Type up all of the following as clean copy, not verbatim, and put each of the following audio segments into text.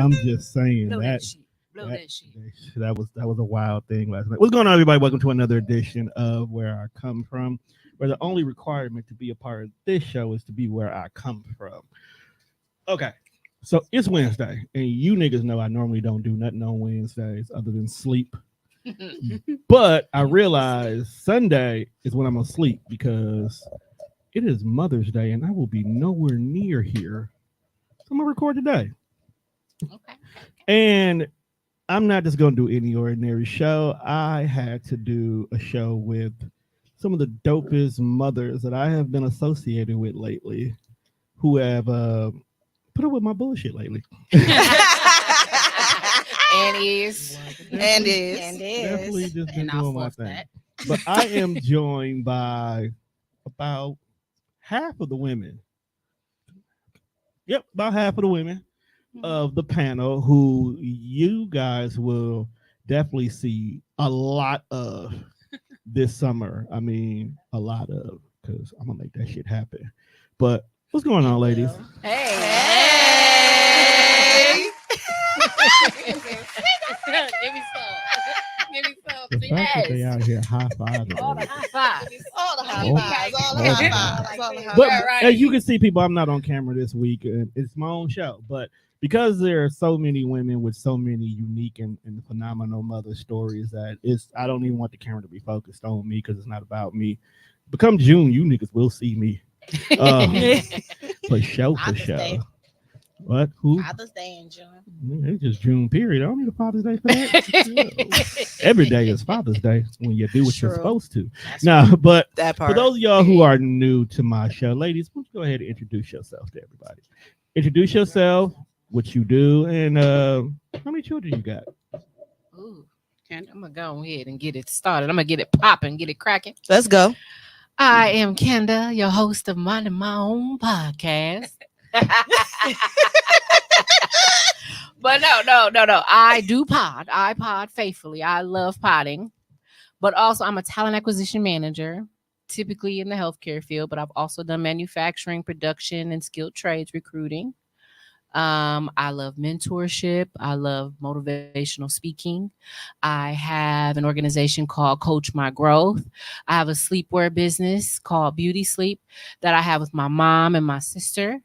I'm just saying that was a wild thing last night. What's going on, everybody? Welcome to another edition of Where I Come From, where the only requirement to be a part of this show is to be where I come from. Okay, so it's Wednesday, and you niggas know I normally don't do nothing on Wednesdays other than sleep. But I realize Sunday is when I'm gonna sleep because it is Mother's Day, and I will be nowhere near here. So I'm gonna record today. Okay. And I'm not just going to do any ordinary show. I had to do a show with some of the dopest mothers that I have been associated with lately who have put up with my bullshit lately. And is. Definitely just been doing my thing. But I am joined by about half of the women. Yep, about half of the women of the panel who you guys will definitely see a lot of this summer. I mean, a lot of, because I'm gonna make that shit happen. But what's going on, ladies? Hey. Give me some. The fact that they out here high fiving. All the high fives. But as you can see, people, I'm not on camera this week, and it's my own show. But because there are so many women with so many unique and phenomenal mother stories that I don't even want the camera to be focused on me because it's not about me. Become June, you niggas will see me. For show. What? Who? Father's Day in June. It's just June, period. I don't need a Father's Day for that. Every day is Father's Day when you do what you're supposed to. But that part. For those of y'all who are new to my show, ladies, why don't you go ahead and introduce yourself to everybody. Introduce yourself, what you do, and how many children you got? Ooh, I'm going to go ahead and get it started. I'm going to get it popping, get it cracking. Let's go. I am Kenda, your host of Minding My Own Podcast. But no. I do pod. I pod faithfully. I love podding. But also, I'm a talent acquisition manager, typically in the healthcare field. But I've also done manufacturing, production, and skilled trades recruiting. I love mentorship. I love motivational speaking. I have an organization called Coach My Growth. I have a sleepwear business called Beauty Sleep that I have with my mom and my sister.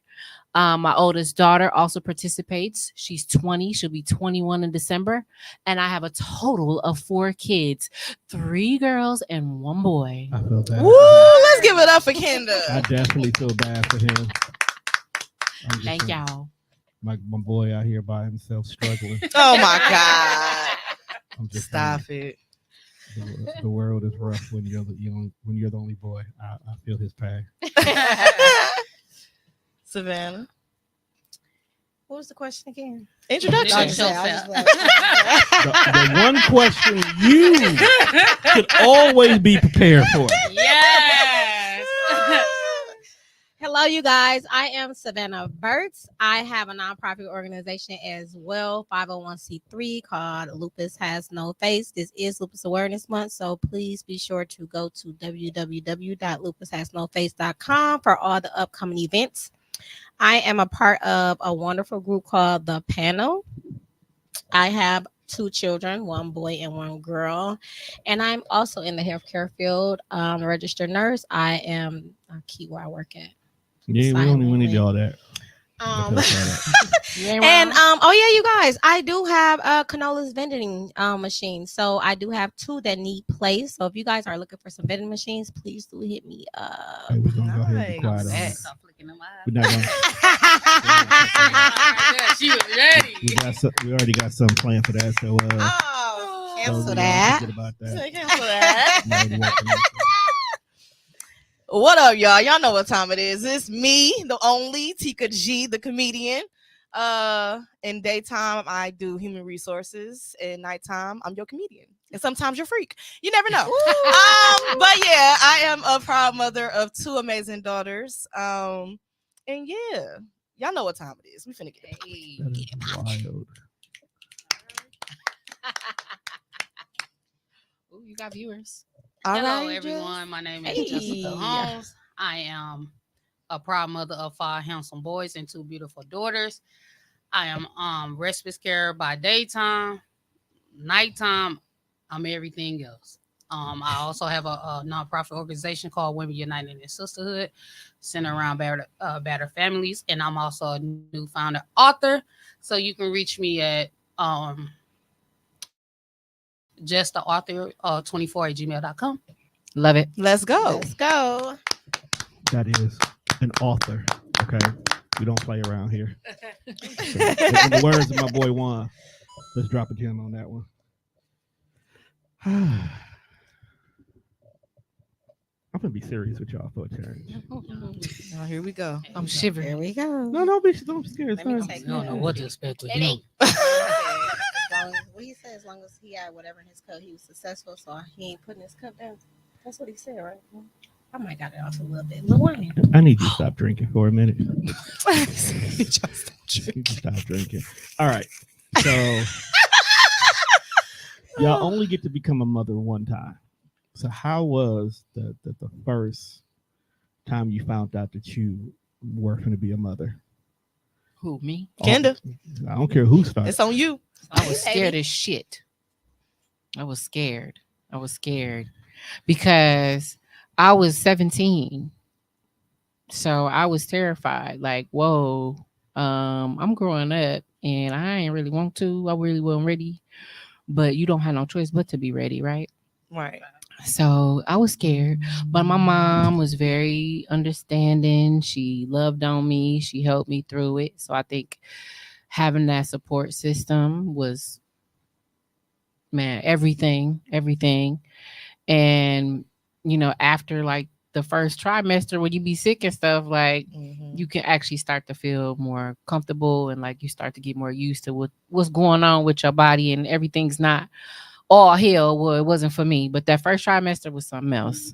My oldest daughter also participates. She's 20. She'll be 21 in December. And I have a total of 4 kids, 3 girls and 1 boy. I feel bad. Woo, let's give it up for Kenda. I definitely feel bad for him. Thank y'all. My boy out here by himself struggling. Oh my God. I'm just Stop saying, it. The world is rough when you're the only boy. I feel his pain. Savannah. What was the question again? Introduction. The one question you should always be prepared for. Yes. Hello, you guys. I am Savannah Burtz. I have a nonprofit organization as well, 501c3, called Lupus Has No Face. This is Lupus Awareness Month, so please be sure to go to www.lupushasnoface.com for all the upcoming events. I am a part of a wonderful group called The Panel. I have 2 children, 1 boy and 1 girl. And I'm also in the healthcare field, a registered nurse. I am a key where I work at. Yeah, we don't even need all that. Um, You ain't and wrong. oh yeah, you guys, I do have a Canola's vending machine. So I do have two that need placed. So if you guys are looking for some vending machines, please do hit me up. Hey, we're gonna go ahead and be Nice. quiet on Bet. it. Stop flicking them eyes. We're not gonna. She was ready. We already got something planned for that. So Oh, so cancel we that. Forget about that. Say cancel that. I'm already working on it. What up, y'all? Y'all know what time it is. It's me, the only Tika G, the comedian. In daytime, I do human resources. In nighttime, I'm your comedian. And sometimes you're freak. You never know. But yeah, I am a proud mother of two amazing daughters. And yeah, y'all know what time it is. We finna get it. That is wild. Ooh, you got viewers. All Hello, right, everyone. My name is Hey. Jessica Holmes. I am a proud mother of 5 handsome boys and 2 beautiful daughters. I am respite care by daytime, nighttime. I'm everything else. I also have a nonprofit organization called Women United in Sisterhood, centered around battered families, and I'm also a new founder author. So you can reach me at just the author 24@gmail.com. Love it. Let's go. Let's go. That is an author. Okay, we don't play around here. So, in the words of my boy Juan, let's drop a gem on that one. I'm gonna be serious with y'all for a change. Oh, here we go. I'm shivering. Here we go. No, don't scared. Let me son. take I don't know what to expect with It him. ain't. What he said, as long as he had whatever in his cup, he was successful. So he ain't putting his cup down. That's what he said, right? I might got it off a little bit. Lil Wayne. I need you to stop drinking for a minute. You need to stop drinking. All right. So y'all only get to become a mother one time. So how was the first time you found out that you were going to be a mother? Who, me? Kenda, I don't care who started. it's on you. I was scared as shit. I was scared because I was 17. So I was terrified. Like, whoa, I'm growing up and I ain't really want to. I really wasn't ready. But you don't have no choice but to be ready, right? Right. So I was scared. But my mom was very understanding. She loved on me. She helped me through it. So I think having that support system was, man, everything. And after like the first trimester, when you be sick and stuff, like you can actually start to feel more comfortable and like you start to get more used to what's going on with your body, and everything's not all hell. Well, it wasn't for me, but that first trimester was something else.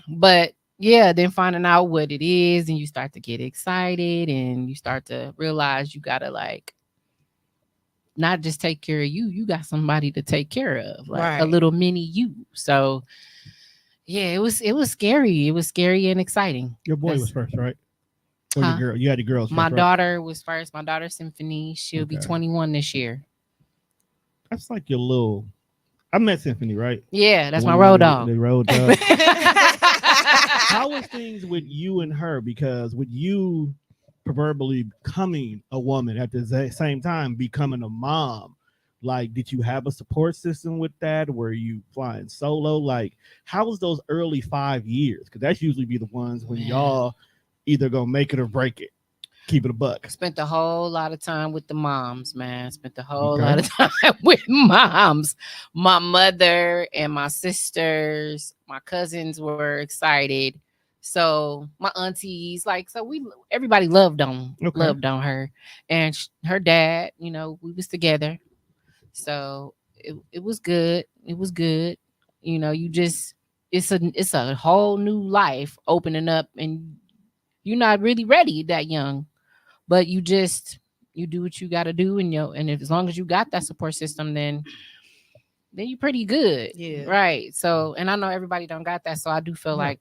But yeah, then finding out what it is, and you start to get excited and you start to realize you gotta like not just take care of you got somebody to take care of, like a Right. little mini you. So yeah, it was scary. It was scary and exciting. Your boy was first, right? Or Huh? your girl? You had the girls first, My right? daughter was first. My daughter Symphony, she'll be Okay. 21 this year. That's like your little. I met Symphony, right? Yeah, that's my When road you- dog. The road dog. How was things with you and her? Because with you proverbially becoming a woman at the same time becoming a mom, like, did you have a support system with that? Were you flying solo? Like, how was those early 5 years? Because that's usually be the ones when Man. y'all either gonna make it or break it. Keep it a buck. Spent a whole lot of time with the moms, man. Spent a whole Okay. lot of time with moms. My mother and my sisters, my cousins were excited. So my aunties, like, so everybody loved on her, and her dad. We was together, so it was good. It was good. You just it's a whole new life opening up, and you're not really ready that young. But you do what you got to do, and as long as you got that support system, then you're pretty good. Yeah. Right. So, and I know everybody don't got that, so I do feel Yeah. like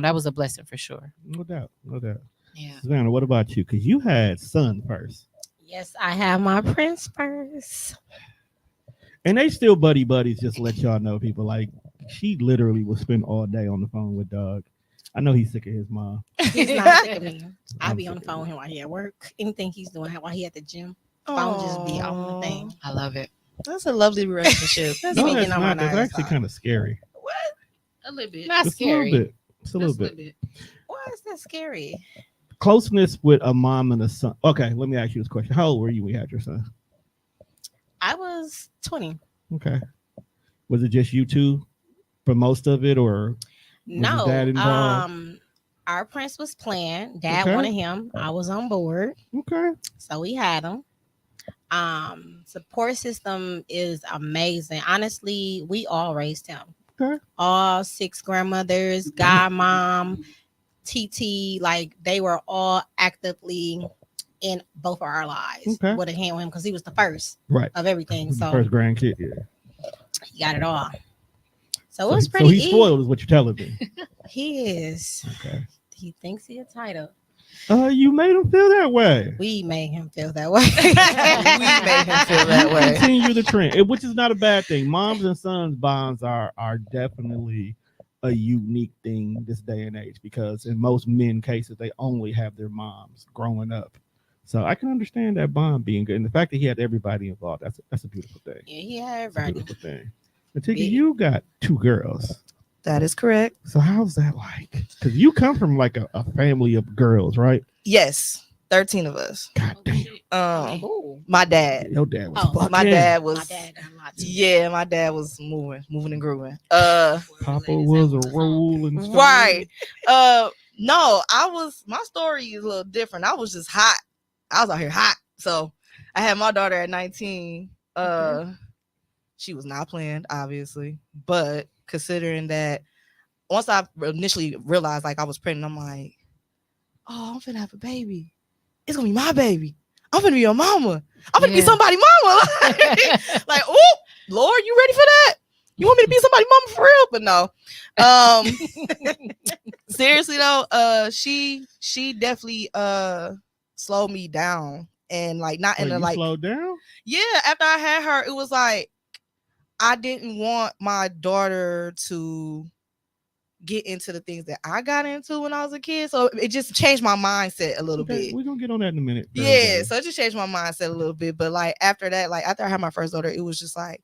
that was a blessing for sure. No doubt. Yeah. Savannah, what about you? Because you had son first. Yes, I have my prince first. And they still buddies, just to let y'all know, people. Like, she literally will spend all day on the phone with Doug. I know he's sick of his mom. He's not sick of me. I I'm be on the sick of phone him. with him while he at work. Anything he's doing while he at the gym, phone just be on the thing. I love it. That's a lovely relationship. That's No, me that's getting on my not. That's nerves. actually kind of scary. What? A little bit. Not It's a little scary. bit. It's a little Just bit. Why is that scary? Closeness with a mom and a son. Okay, let me ask you this question. How old were you when you had your son? I was 20. Okay. Was it just you two for most of it, or your No, dad involved? our prince was planned. Dad Okay. wanted him. I was on board, Okay. so we had him. Support system is amazing. Honestly, we all raised him. Okay. All 6 grandmothers, godmom, TT, like they were all actively in both of our lives. Okay. Would have handled him because he was the first Right. of everything. Was the So first grandkid. Yeah. he got it all. So So, it was so pretty he's easy. spoiled, is what you're telling me. He is. Okay. He thinks he a title. You made him feel that way. We made him feel that way. We made him feel that way. Continue the trend, which is not a bad thing. Moms and sons bonds are definitely a unique thing this day and age, because in most men cases they only have their moms growing up. So I can understand that bond being good, and the fact that he had everybody involved, that's a beautiful thing. Yeah, he had It's a everybody. beautiful thing. Natika, Big. you got 2 girls. That is correct. So how's that like? Because you come from like a family of girls, right? Yes, 13 of us. God Oh, damn. shit. Ooh. My dad. Your dad was Oh, fucking. My dad was. My dad got a lot too. Yeah, my dad was moving and grooving. Papa was a rolling stone. Right. No, my story is a little different. I was just hot. I was out here hot. So I had my daughter at 19. She was not planned, obviously. But considering that once I initially realized like I was pregnant, I'm like, oh, I'm finna have a baby. It's gonna be my baby. I'm finna be your mama. I'm finna be Yeah. somebody's mama. Like, oh, Lord, you ready for that? You want me to be somebody's mama for real? But no. Seriously though, she definitely slowed me down, and like not Wait, in a you like slowed down? yeah, after I had her, it was like I didn't want my daughter to get into the things that I got into when I was a kid. So it just changed my mindset a little Okay, bit. we're gonna get on that in a minute. Yeah, so it just changed my mindset a little bit. But like after that, like after I had my first daughter, it was just like,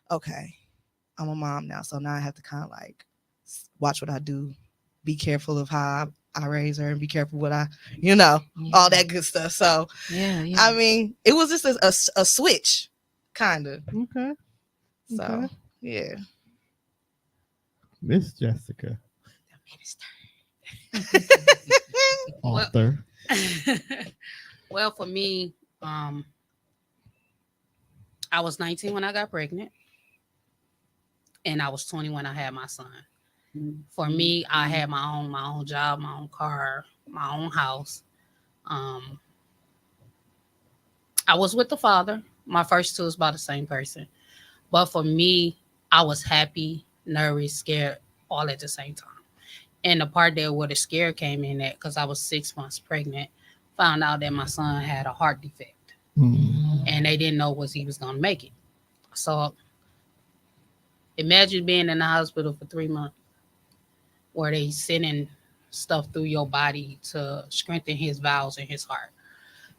okay, I'm a mom now. So now I have to kind of like watch what I do, be careful of how I raise her, and be careful what I, all that good stuff. So Yeah, yeah. I mean, it was just a switch, kind of. Okay. So Okay. yeah. Miss Jessica, Well- author. Well, for me, I was 19 when I got pregnant, and I was 20 when I had my son. For me, I had my own job, my own car, my own house. I was with the father. My first 2 is about the same person. But for me, I was happy, nervous, scared, all at the same time. And the part there where the scare came in at, because I was 6 months pregnant, found out that my son had a heart defect. Mm. And they didn't know was he was going to make it. So imagine being in the hospital for 3 months where they sending stuff through your body to strengthen his valves in his heart.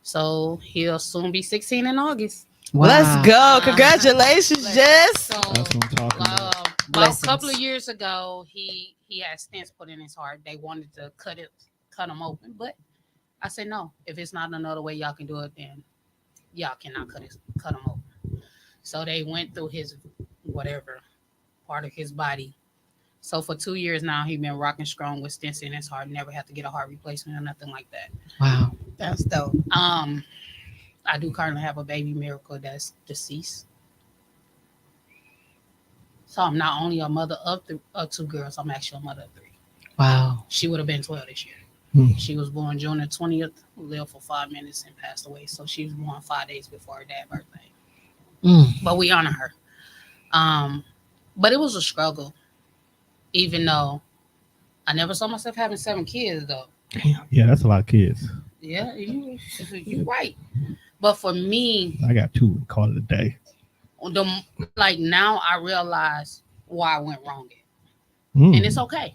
So he'll soon be 16 in August. Let's go. Congratulations, Jess. So That's what I'm talking about. about a Blessings. couple of years ago, he had stents put in his heart. They wanted to cut him open, but I said no. If it's not another way y'all can do it, then y'all cannot cut him open. So they went through his whatever part of his body. So for 2 years now, he's been rocking strong with stents in his heart. Never had to get a heart replacement or nothing like that. Wow. That's dope. I do currently have a baby miracle that's deceased. So I'm not only a mother of 2 girls, I'm actually a mother of 3. Wow. She would have been 12 this year. Hmm. She was born June the 20th, lived for 5 minutes and passed away. So she was born 5 days before her dad's birthday. But we honor her. But it was a struggle, even though I never saw myself having 7 kids though. Damn. Yeah, that's a lot of kids. Yeah, you're right. But for me, I got 2 and call it a day. now I realize why I went wrong. Mm. And it's okay.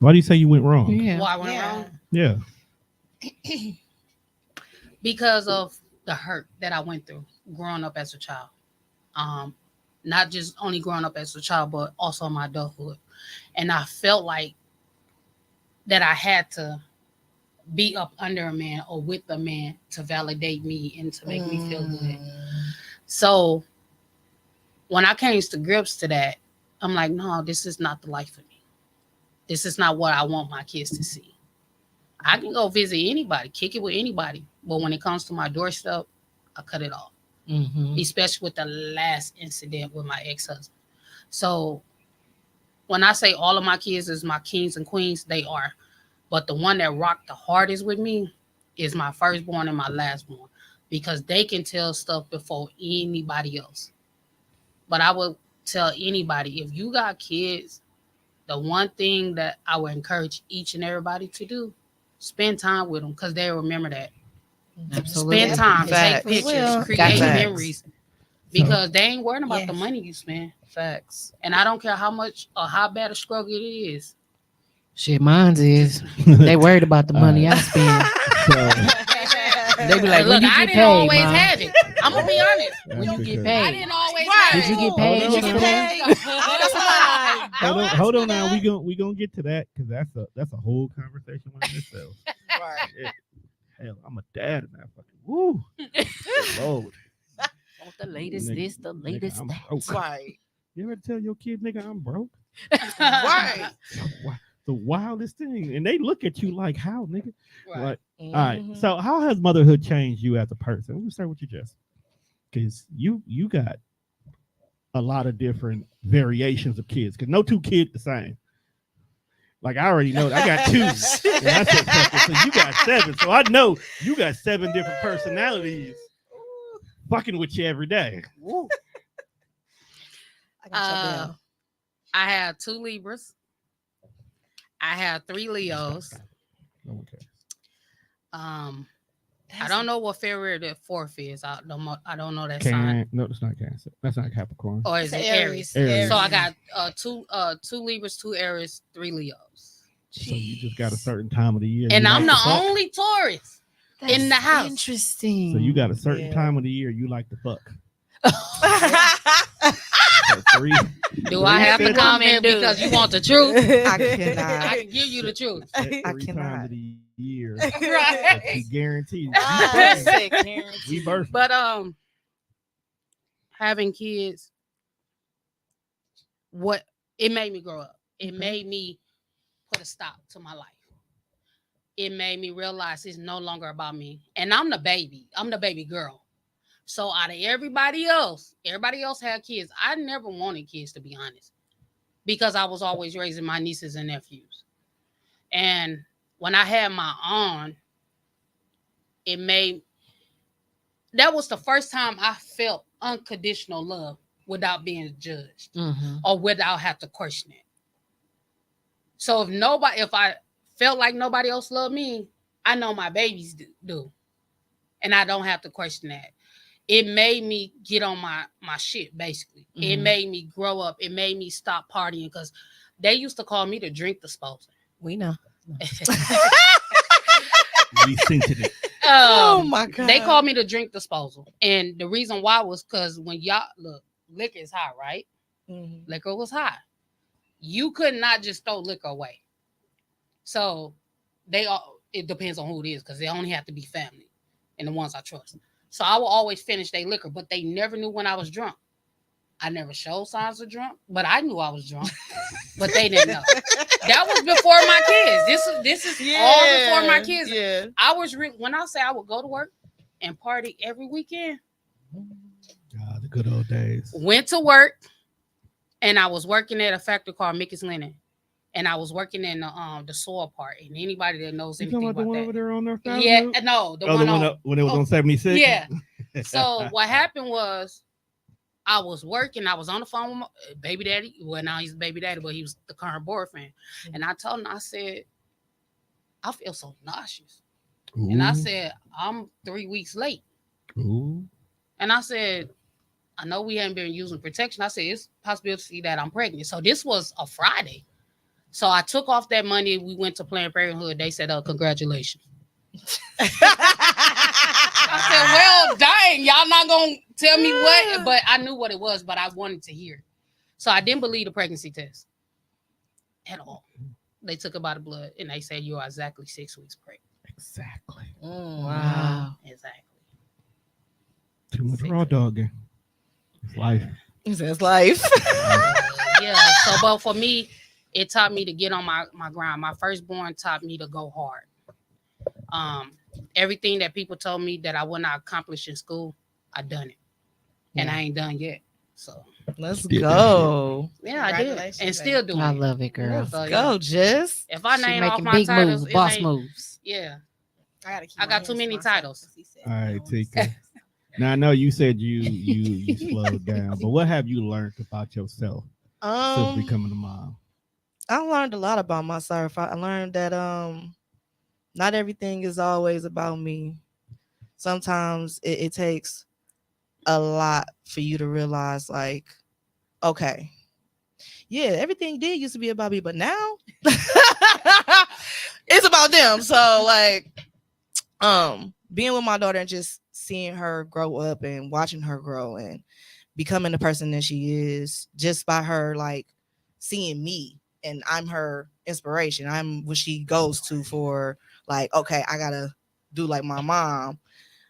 Why do you say you went wrong? Yeah. Why I went Yeah. wrong? Yeah. Because of the hurt that I went through growing up as a child. Not just only growing up as a child, but also in my adulthood. And I felt like that I had to be up under a man or with a man to validate me and to make me feel good. So when I came to grips to that, I'm like, no, this is not the life for me. This is not what I want my kids to see. I can go visit anybody, kick it with anybody. But when it comes to my doorstep, I cut it off. Mm-hmm. Especially with the last incident with my ex-husband. So when I say all of my kids is my kings and queens, they are. But the one that rocked the hardest with me is my firstborn and my lastborn, because they can tell stuff before anybody else. But I would tell anybody, if you got kids, the one thing that I would encourage each and everybody to do, spend time with them, because they remember that. Absolutely. Spend time, Facts. take pictures, Well, create facts. memories, because they ain't worrying about the Yes. money you spend. Facts. And I don't care how much or how bad a struggle it is. Shit, mine's is. They worried about the money I spend. So, They be like, Look, when you I get didn't paid, always Ma? have it. I'm gonna be honest. When you get I paid. didn't always Right. have Did you it. get paid? Hold on, Jennifer? hold on. Don't Hold on ask me now. that. We gonna get to that because that's a whole conversation within itself. Right. Shit. Hell, I'm a dad now. Fucking woo. Lord. Want the latest Nigga- this, the latest I'm that. broke. Right. You ever tell your kid, nigga, I'm broke? Right. The wildest thing, and they look at you like, how, nigga? Right. Like, all right. So, how has motherhood changed you as a person? Let me start with you, Jess, because you got a lot of different variations of kids. Because no two kids the same. Like I already know, I got two. And I said, fuck it, so you got 7. So I know you got 7 different personalities fucking with you every day. I got your bill. I have 2 Libras. I have 3 Leos. Okay. I don't know what February the 4th is. I don't know that sign. No, that's not Cancer. That's not Capricorn. Or is It's it Aries. Aries? Aries. So I got 2 Libras, 2 Aries, 3 Leos. So you just got a certain time of the year. And you I'm like the to fuck. only Taurus in the house. Interesting. So you got a certain Yeah. time of the year you like to fuck. So 3. Do I have to Women come here do. because you want the truth? I I cannot. can give you the truth. That I 3 cannot. times of the year. Right. That you guarantee. We birth. But having kids, what it made me grow up. It made me put a stop to my life. It made me realize it's no longer about me. And I'm the baby. I'm the baby girl. So out of everybody else had kids. I never wanted kids, to be honest, because I was always raising my nieces and nephews. And when I had my own, that was the first time I felt unconditional love without being judged Mm-hmm. or without have to question it. So if I felt like nobody else loved me, I know my babies do. And I don't have to question that. It made me get on my shit, basically. It Mhm. made me grow up. It made me stop partying, because they used to call me the drink disposer. We know. We scented it. Oh my god. They called me the drink disposal. And the reason why was because when y'all look, liquor is high, right? Mhm. Liquor was high. You could not just throw liquor away. So it depends on who it is, because they only have to be family and the ones I trust. So I will always finish their liquor, but they never knew when I was drunk. I never showed signs of drunk, but I knew I was drunk. But they didn't know. That was before my kids. This is all before my kids. Yeah. I was when I say I would go to work and party every weekend. The good old days. Went to work, and I was working at a factory called Mickey's Linen, and I was working in the soil part. And anybody that knows You anything talking about the about one that, over there on North Avenue? yeah, no, the Oh, one the one on, up, when it was oh, on 76? yeah. So what happened was, I was working. I was on the phone with my baby daddy. Well, now he's the baby daddy, but he was the current boyfriend. And I told him, I said, I feel so nauseous. And I said, I'm 3 weeks late. Ooh. And I said, I know we haven't been using protection. I said, it's a possibility that I'm pregnant. So this was a Friday. So I took off that money. We went to Planned Parenthood. They said, "Oh, congratulations." I said, "Well, dang, y'all not gonna tell me what?" But I knew what it was, but I wanted to hear. So I didn't believe the pregnancy test at all. They took it by the blood, and they said you are exactly 6 weeks pregnant. Exactly. Wow. Exactly. Too much raw dogging. It's life. He says life. Yeah. So, but for me, it taught me to get on my grind. My firstborn taught me to go hard. Everything that people told me that I would not accomplish in school, I done it, and I ain't done yet. So Let's Did that go. yeah, I did, Congratulations, and still doing I it. love it, girl. So, Go, Jess. If I She name off making my big titles, moves, it boss ain't- moves. Yeah, gotta keep I my got too hands many to myself, titles. 'cause he said All right, no. Tika. Now I know you said you slowed down, but what have you learned about yourself since becoming a mom? I learned a lot about myself. I learned that not everything is always about me. Sometimes it takes a lot for you to realize, like, okay, yeah, everything did used to be about me, but now it's about them. So like, being with my daughter and just seeing her grow up and watching her grow and becoming the person that she is just by her like seeing me, and I'm her inspiration. I'm what she goes to for like, okay, I gotta do like my mom,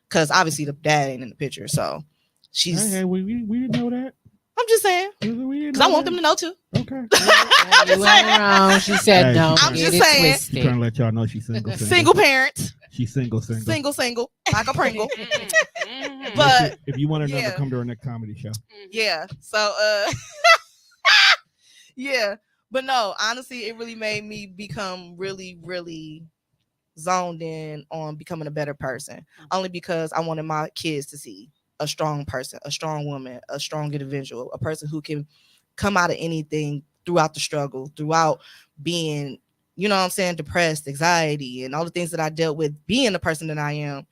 because obviously the dad ain't in the picture. So she's Hey, we didn't know that. I'm just saying, We didn't because I know want that. them to know too. Okay. I'm You just went saying. wrong. She said, Hey, "Don't I'm get just it saying. She's twisted." trying to let y'all know she's single. Single parent, She's single. single, like a Pringle. Mhm. But if you want her number, yeah. come to our next comedy show. Yeah. So yeah. But no, honestly, it really made me become really, really zoned in on becoming a better person. Only because I wanted my kids to see a strong person, a strong woman, a strong individual, a person who can come out of anything throughout the struggle, throughout being, you know what I'm saying, depressed, anxiety, and all the things that I dealt with being the person that I am.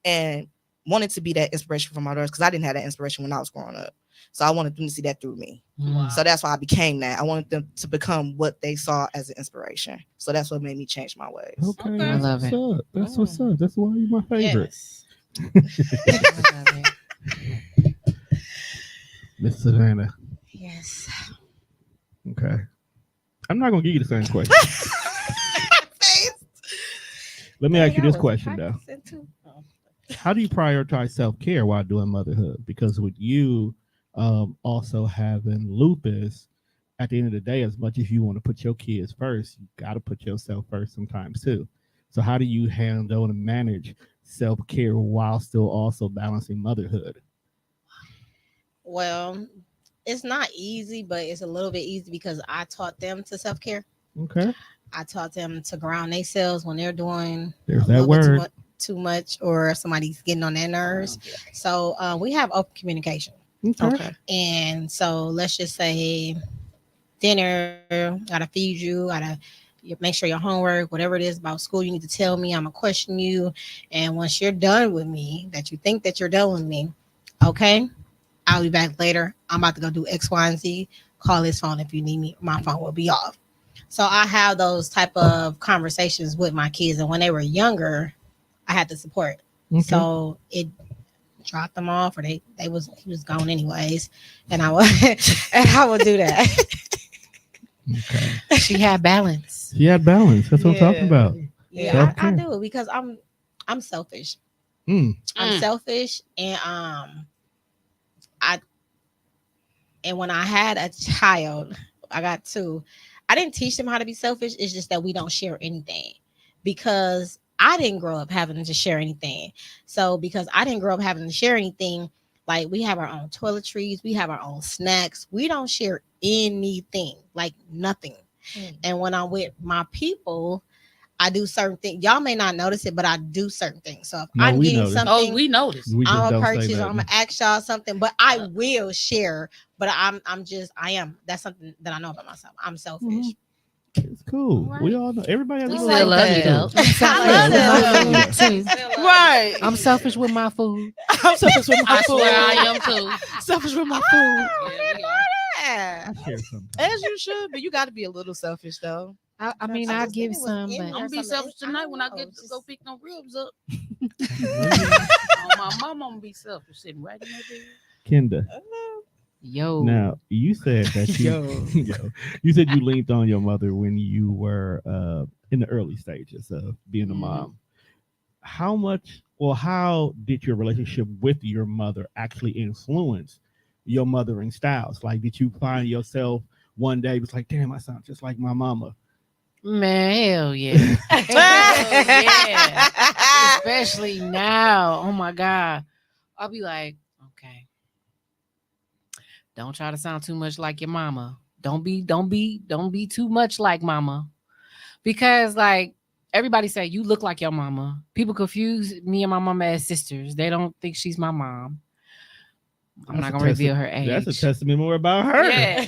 And wanted to be that inspiration for my daughters, because I didn't have that inspiration when I was growing up. So I wanted them to see that through me. Wow. So that's why I became that. I wanted them to become what they saw as an inspiration. So that's what made me change my ways. Okay, Okay. that's I love what's it. up. That's what's up. That's why you're my favorite. Yes. I love it. Miss Savannah. Yes. Okay. I'm not gonna give you the same question. Let me ask you this question though. How do you prioritize self-care while doing motherhood? Because with you also having lupus, at the end of the day, as much as you want to put your kids first, you got to put yourself first sometimes too. So how do you handle and manage self-care while still also balancing motherhood? Well, it's not easy, but it's a little bit easy because I taught them to self-care. Okay. I taught them to ground themselves when they're doing There's a that little bit word. too much or somebody's getting on their nerves. So we have open communication. Okay. And so let's just say dinner, gotta feed you, gotta make sure your homework, whatever it is about school, you need to tell me. I'm gonna question you. And once you're done with me, that you think that you're done with me, okay, I'll be back later. I'm about to go do X, Y, and Z. Call this phone if you need me. My phone will be off. So I have those type of conversations with my kids. And when they were younger, I had the support. Okay. So it dropped them off, or he was gone anyways, and I would do that. Okay. She had balance. She had balance. That's what I'm talking about. Yeah, I Self-care. do, because I'm selfish. Mm. I'm selfish, and and when I had a child, I got two. I didn't teach them how to be selfish. It's just that we don't share anything, because I didn't grow up having to share anything. So because I didn't grow up having to share anything, like we have our own toiletries, we have our own snacks. We don't share anything, like nothing. And when I'm with my people, I do certain things. Y'all may not notice it, but I do certain things. So if No, I'm we getting notice. something, Oh, we noticed. We just I'm don't gonna say purchase, that. I'm gonna ask y'all something, but I will share. But I am. That's something that I know about myself. I'm selfish. Mhm. It's cool. Right. We all know. Everybody has We a still little love you self-care. though. I'm selfish love with my that. food too. Right. I'm selfish with my food. I'm selfish with my I food. swear I am too. Selfish with my food. Yeah, we are. Yeah. I share sometimes. As you should, but you got to be a little selfish though. I mean, I I'll just give think it was some, in but there. I'm gonna be something- selfish I tonight don't when I know, get to go just- pick them ribs up. Kendra, Oh, my mama, I'm gonna be selfish sitting right in that bed. yo, now you said that you, you said you leaned on your mother when you were in the early stages of being a Mhm. mom. How did your relationship with your mother actually influence your mothering styles? Like, did you find yourself one day was like, damn, I sound just like my mama? man, hell yeah, hell yeah. Especially now. Oh my God. I'll be like, okay. Don't try to sound too much like your mama. Don't be too much like mama. Because like everybody say you look like your mama. People confuse me and my mama as sisters. They don't think she's my mom. I'm not gonna reveal her age. That's a testament more about her. Yeah.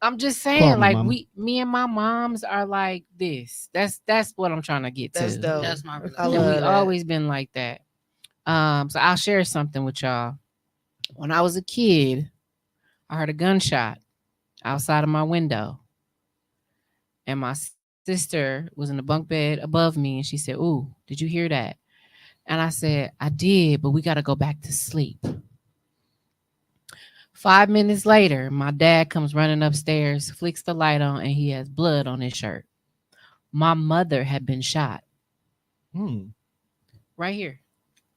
I'm just Call saying, me like mama. me and my moms are like this. That's what I'm trying to get That's to. dope. That's my I relationship. And love we that. always been like that. So I'll share something with y'all. When I was a kid, I heard a gunshot outside of my window. And my sister was in the bunk bed above me and she said, "Ooh, did you hear that?" And I said, "I did, but we got to go back to sleep." 5 minutes later, my dad comes running upstairs, flicks the light on, and he has blood on his shirt. My mother had been shot Hmm. right here.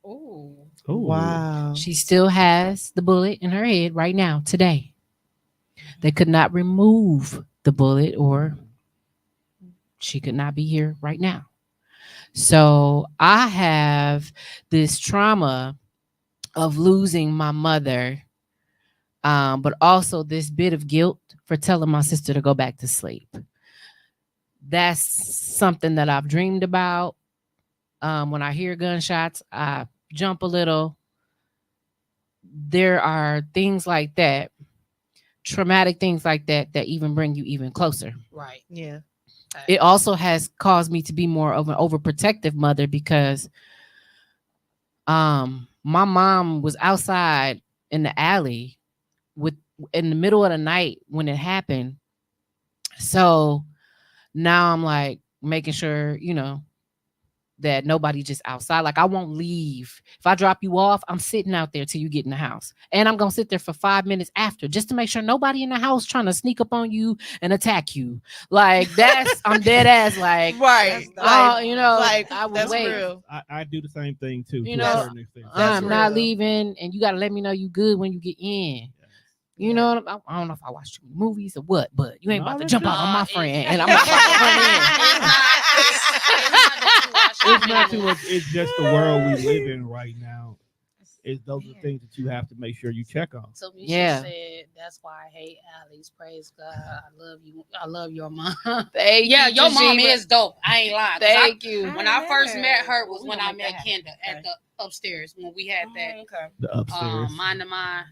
Ooh. Oh, Wow. She still has the bullet in her head right now, today. They could not remove the bullet, or she could not be here right now. So I have this trauma of losing my mother, but also this bit of guilt for telling my sister to go back to sleep. That's something that I've dreamed about. When I hear gunshots, I jump a little. There are things like that, traumatic things like that, that even bring you even closer. Right. Yeah. It also has caused me to be more of an overprotective mother because my mom was outside in the alley with in the middle of the night when it happened. So now I'm like making sure, that nobody just outside. Like I won't leave. If I drop you off, I'm sitting out there till you get in the house. And I'm gonna sit there for 5 minutes after just to make sure nobody in the house trying to sneak up on you and attack you. Like that's I'm dead ass like Right. like I would that's wait. real. I do the same thing too. You To know, a certain extent. That's I'm not real. leaving, and you gotta let me know you good when you get in. You know what I don't know if I watch too many movies or what, but you ain't No, about to that's jump good. out on my It's- friend, and I'm not about to run in. It's not too much. It's just the world we live in right now. Those are things that you have to make sure you check on. So Misha Yeah. said, "That's why I hate Alex. Praise God. I love you. I love your mom." Thank Yeah, you, your mom Tajima. is dope. I ain't lying. 'Cause Thank you. When I first met her Well, was we when gonna I make met that Kendra happen. at the upstairs when we had that Okay. The upstairs. mind to mind.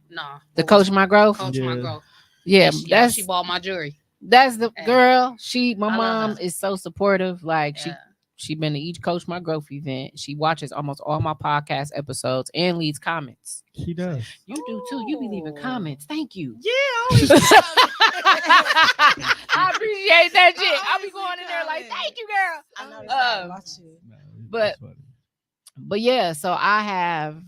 Nah, The what was coach it? my growth. Coach my Yeah. growth. Yeah, And she bought my jewelry. that's the Hey. girl. My I love mom her. is so supportive. Like Yeah. she been to each Coach My Growth event. She watches almost all my podcast episodes and leaves comments. She does. You do too. You be leaving Ooh. comments. Thank you. Yeah. I always I appreciate that shit. I'll be always going in there like, comment. thank you, girl. I know Um, about you. No, But- that's funny. But yeah, so I have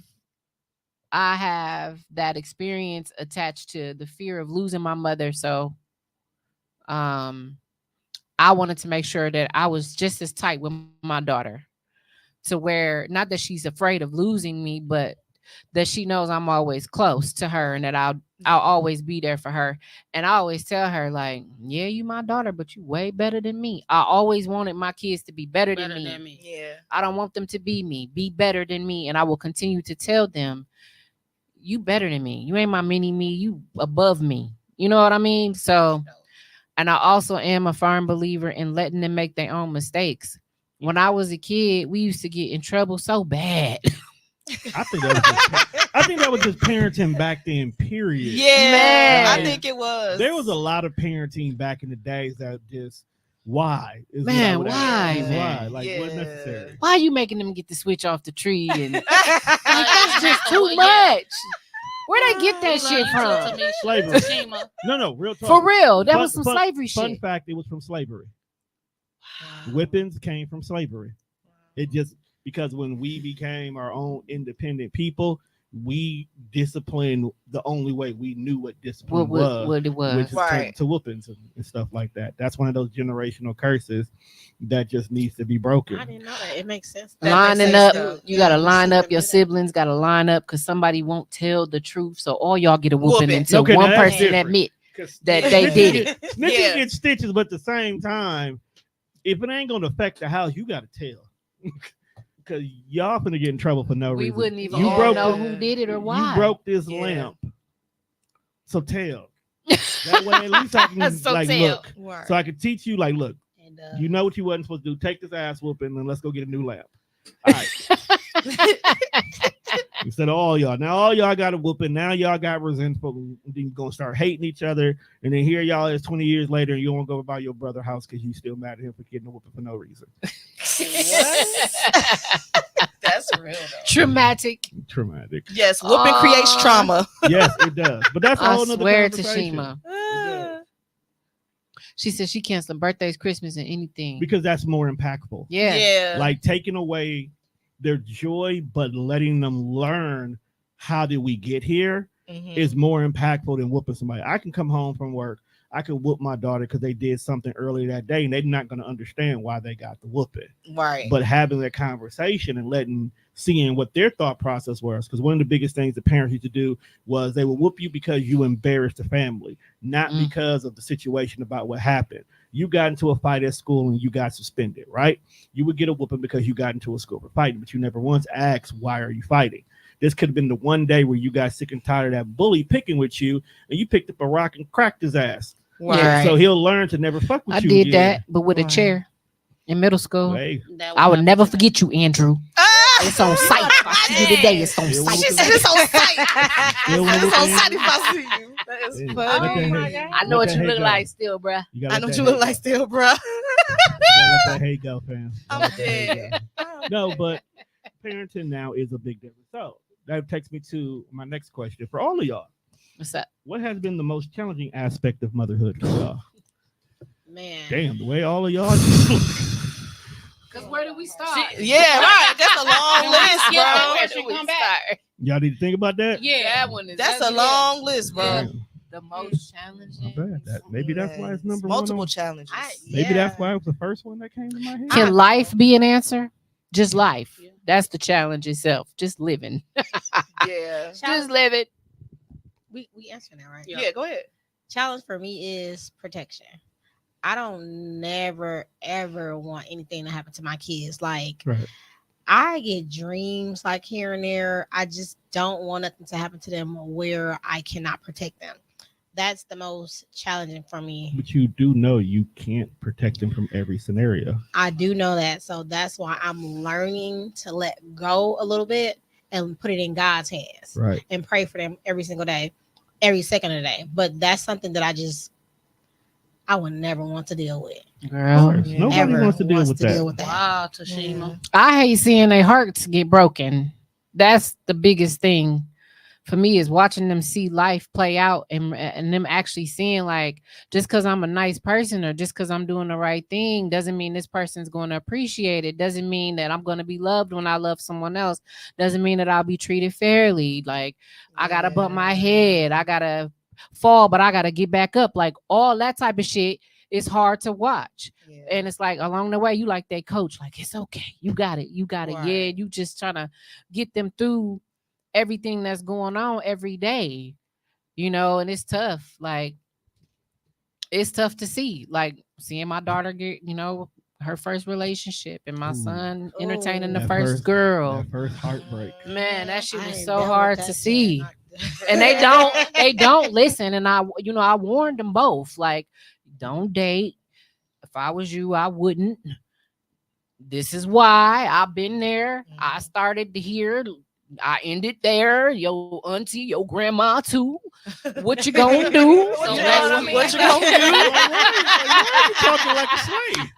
that experience attached to the fear of losing my mother. So I wanted to make sure that I was just as tight with my daughter, to where not that she's afraid of losing me, but that she knows I'm always close to her and that I'll always be there for her. And I always tell her, like, yeah, you my daughter, but you way better than me. I always wanted my kids to be better than me. Yeah. I don't want them to be me. Be better than me. And I will continue to tell them, you better than me. You ain't my mini me. You above me. You know what I mean? So, and I also am a firm believer in letting them make their own mistakes. When I was a kid, we used to get in trouble so bad. I think that was just parenting back then. Period. Yeah. Man. I think it was. There was a lot of parenting back in the days that just why is what I Man, would ask. why, Why? man? Like Yeah. what's necessary? Why are you making them get the switch off the tree? And like, that's just Well, too yeah. much. Where they get that shit from? Slavery. Tashima. No, real talk. For real, that Fun- was some fun- slavery Fun shit. fact: it was from slavery. Whippings came from slavery. It just because when we became our own independent people, we disciplined the only way we knew what discipline was, What it was. which is Right. to whoopings and stuff like that. That's one of those generational curses that just needs to be broken. I didn't know that. It makes sense. That Lining makes up, sense, though. you gotta Yeah, line we up. should Your do that. siblings gotta line up because somebody won't tell the truth. So all y'all get a whooping Whooping. until Okay, one now that's person different. admit 'Cause that Yeah. they snitches did it. Snitches Yeah. get stitches, but at the same time, if it ain't gonna affect the house, you gotta tell. Because y'all finna get in trouble for no We reason. wouldn't even You all broke know the- who did it or why. You broke this Yeah. lamp, so tell. That way, at least I can So like tell. look, Right. so I can teach you. Like, look, And, you know what you wasn't supposed to do. Take this ass whooping and let's go get a new lamp. All right. Instead of all y'all, now all y'all got a whooping. Now y'all got resentful. And then you're gonna start hating each other. And then here y'all is 20 years later, and you won't go by your brother's house because you still mad at him for getting a whooping for no reason. That's real though. Traumatic. Traumatic. Yes, whooping creates trauma. Yes, it does. But that's a I whole nother swear, conversation. Tashima. She said she canceling birthdays, Christmas, and anything. Because that's more impactful. Yeah. Yeah. Like taking away their joy, but letting them learn how did we get here Mhm. is more impactful than whooping somebody. I can come home from work. I can whoop my daughter because they did something earlier that day, and they're not going to understand why they got the whooping. Right. But having that conversation and seeing what their thought process was, because one of the biggest things the parents used to do was they would whoop you because you embarrassed the family, not Mm. because of the situation about what happened. You got into a fight at school and you got suspended, right? You would get a whooping because you got into a school for fighting, but you never once asked, why are you fighting? This could have been the one day where you got sick and tired of that bully picking with you, and you picked up a rock and cracked his ass. Yeah. So he'll learn to never fuck with I you. did again. that, but with a Right. chair in middle school. Hey, I would never forget you, Andrew. It's on sight. If I see you today, it's on Yeah, sight. She said it's on sight. Still It's on whooping. sight if I see you. That is Yeah. funny. Let that Oh my hate- God. I know let what that you hate look go. like still, bruh. You gotta I let know that what you hate look go. like still, bro. You gotta let that hate go, fam. I'm Gotta let that hate dead. go. No, but parenting now is a big difference. So that takes me to my next question for all of y'all. What's up? What has been the most challenging aspect of motherhood for y'all? Man. Damn, the way all of y'all. Because where do we start? Yeah, right. That's a long list, Yeah, bro. where do we start? Y'all need to think about that. Yeah, that one is. That's a long list, bro. Yeah. Damn, The most challenging. not bad. Maybe that's why it's Yes. number Multiple one. challenges. Maybe that's why it was the first one that came to my head. Can life be an answer? Just life. That's the challenge itself. Just living. Yeah. Just live it. We answering that, right? Yeah, go ahead. Challenge for me is protection. I don't never ever want anything to happen to my kids. Like Right. I get dreams like here and there. I just don't want nothing to happen to them where I cannot protect them. That's the most challenging for me. But you do know you can't protect them from every scenario. I do know that. So that's why I'm learning to let go a little bit and put it in God's hands Right. and pray for them every single day, every second of the day. But that's something that I would never want to deal with. Of Girl. course. Nobody Ever wants to deal with that. Wow, Tashima. I hate seeing their hearts get broken. That's the biggest thing for me is watching them see life play out and them actually seeing like just because I'm a nice person or just because I'm doing the right thing doesn't mean this person's going to appreciate it. Doesn't mean that I'm going to be loved when I love someone else. Doesn't mean that I'll be treated fairly. Like I got to bump my head. I got to fall, but I got to get back up. Like all that type of shit is hard to watch. Yeah. And it's like along the way, you like that coach, like it's okay. You got it. You got it. Right. Yeah. You just trying to get them through everything that's going on every day, you know, and it's tough. Like it's tough to see, like seeing my daughter get, you know, her first relationship and my Ooh. son entertaining the That first girl. That first heartbeat. Man, that shit I was ain't so dealt with hard that to shit. see. And they don't listen. And I warned them both, like, don't date. If I was you, I wouldn't. This is why I've been there. I started here. I ended there. Your auntie, your grandma too. What you gonna do? What You you know gonna what I do? mean? What you gonna do? Why are you talking like a slave?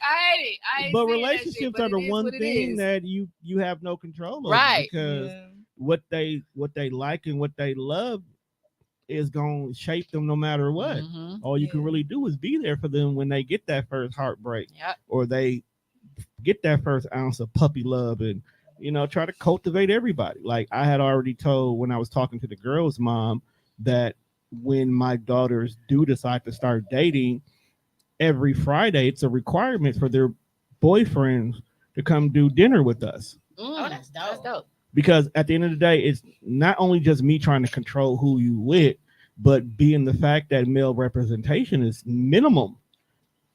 I hate it. I ain't But saying that shit, relationships but are it the is one what it thing is. that you have no control over. Right. Because what they like and what they love is going to shape them no matter what. Mhm. All you can really do is be there for them when they get that first heartbreak Yep. or they get that first ounce of puppy love, and try to cultivate everybody. Like I had already told when I was talking to the girl's mom that when my daughters do decide to start dating, every Friday it's a requirement for their boyfriends to come do dinner with us. Oh, that's dope. That's dope. Because at the end of the day, it's not only just me trying to control who you with, but being the fact that male representation is minimum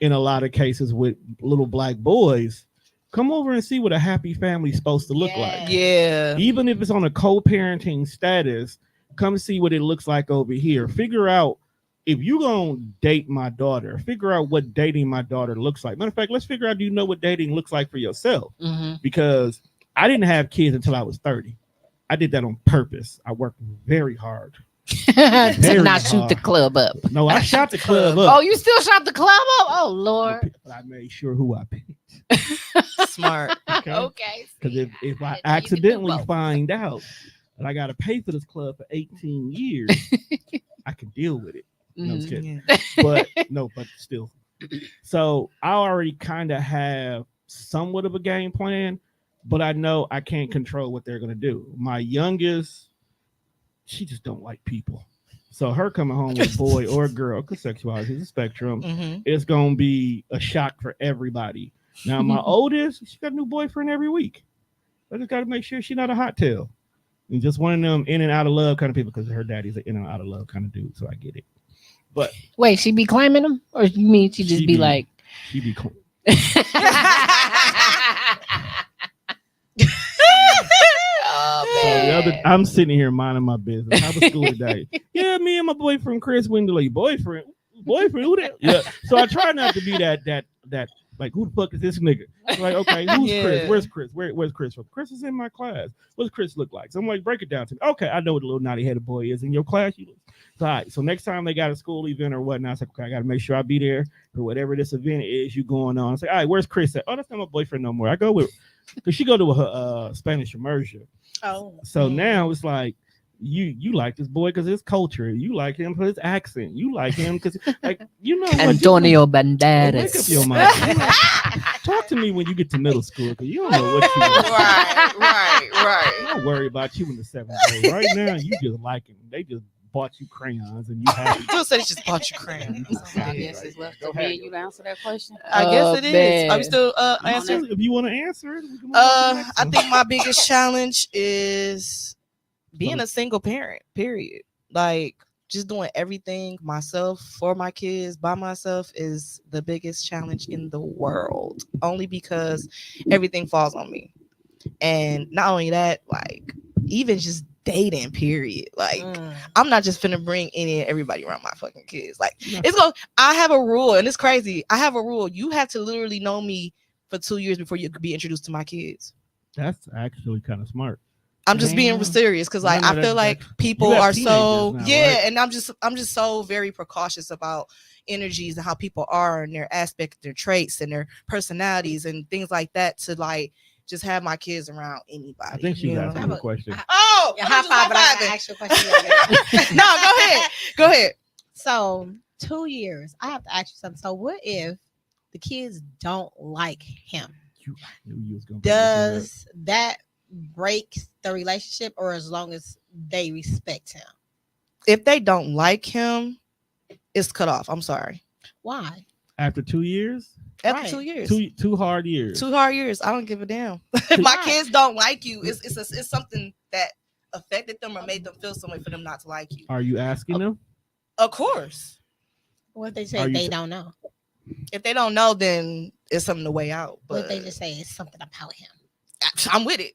in a lot of cases with little black boys. Come over and see what a happy family's supposed to look like. Yeah. Even if it's on a co-parenting status, come see what it looks like over here. Figure out if you're going to date my daughter, figure out what dating my daughter looks like. Matter of fact, let's figure out, do you know what dating looks like for yourself? Mm-hmm. Because I didn't have kids until I was 30. I did that on purpose. I worked very hard. To Very not shoot the hard. club up. No, I shot the club up. Oh, you still shot the club up? Oh, Lord. But I made sure who I picked. Smart. Okay. Okay. Because if I You can do accidentally both. find out that I got to pay for this club for 18 years, I can deal with it. No, I'm Mhm. kidding. Yeah. But no, but still. So I already kind of have somewhat of a game plan, but I know I can't control what they're going to do. My youngest, she just don't like people. So her coming home with a boy or a girl, because sexuality is a spectrum, Mhm. it's going to be a shock for everybody. Now, my oldest, she got a new boyfriend every week. I just got to make sure she's not a hot tail. And just one of them in and out of love kind of people, because her daddy's an in and out of love kind of dude. So I get it. But Wait, she be climbing them? Or you mean she just She be be- like... she be cool. Oh, So man. I'm sitting here minding my business. How was school today? Yeah, me and my boyfriend Chris went to like boyfriend, who that? Yeah. So I try not to be that like, who the fuck is this nigga? Like, okay, who's Yeah. Chris? Where's Chris? Where's Chris from? Chris is in my class. What does Chris look like? So I'm like, break it down to me. Okay, I know what the little naughty headed boy is in your class. You look. So, all right. So next time they got a school event or whatnot, it's like, okay, I got to make sure I be there for whatever this event is you going on. It's like, all right, where's Chris at? Oh, that's not my boyfriend no more. I go with, because she go to her Spanish immersion. Oh. So now it's like you like this boy because his culture. You like him for his accent. You like him because like Antonio Make up Banderas. your mind. Talk to me when you get to middle school because you don't know what you want. Right. Don't worry about you in the 7th grade. Right now, you just like him. They just bought you crayons and you happy. Jill said she just bought you crayons. I guess it's left to me and you to answer that question. I guess Oh, it is. man. Are we still Answer answering? if you want to answer it. We can move on to the next I one. think my biggest challenge is being a single parent, period. Like just doing everything myself for my kids by myself is the biggest challenge in the world. Only because everything falls on me. And not only that, like even just dating, period. Like I'm not just finna bring any and everybody around my fucking kids. Like I have a rule, and it's crazy. I have a rule. You have to literally know me for 2 years before you could be introduced to my kids. That's actually kind of smart. I'm just being Damn. serious because like No, I feel like people you have are so teenagers now, right? and I'm just so very precautious about energies and how people are and their aspect, their traits and their personalities and things like that to like just have my kids around anybody. I think she's you know? asking a question. Oh, Yeah, I'm high just five, but I high-fiving. gotta ask you a question. No, go ahead. Go ahead. So 2 years. I have to ask you something. So what if the kids don't like him? I knew you was gonna bring this up. Does that break the relationship, or as long as they respect him? If they don't like him, it's cut off. I'm sorry. Why? After 2 years, After Right. 2 years. two hard years. 2 hard years. I don't give a damn. If my Right. kids don't like you, it's something that affected them or made them feel some way for them not to like you. Are you asking them? Of course. What if they Are say you they t- don't know? If they don't know, then it's something to weigh out. What if But they just say it's something about him? I'm with it.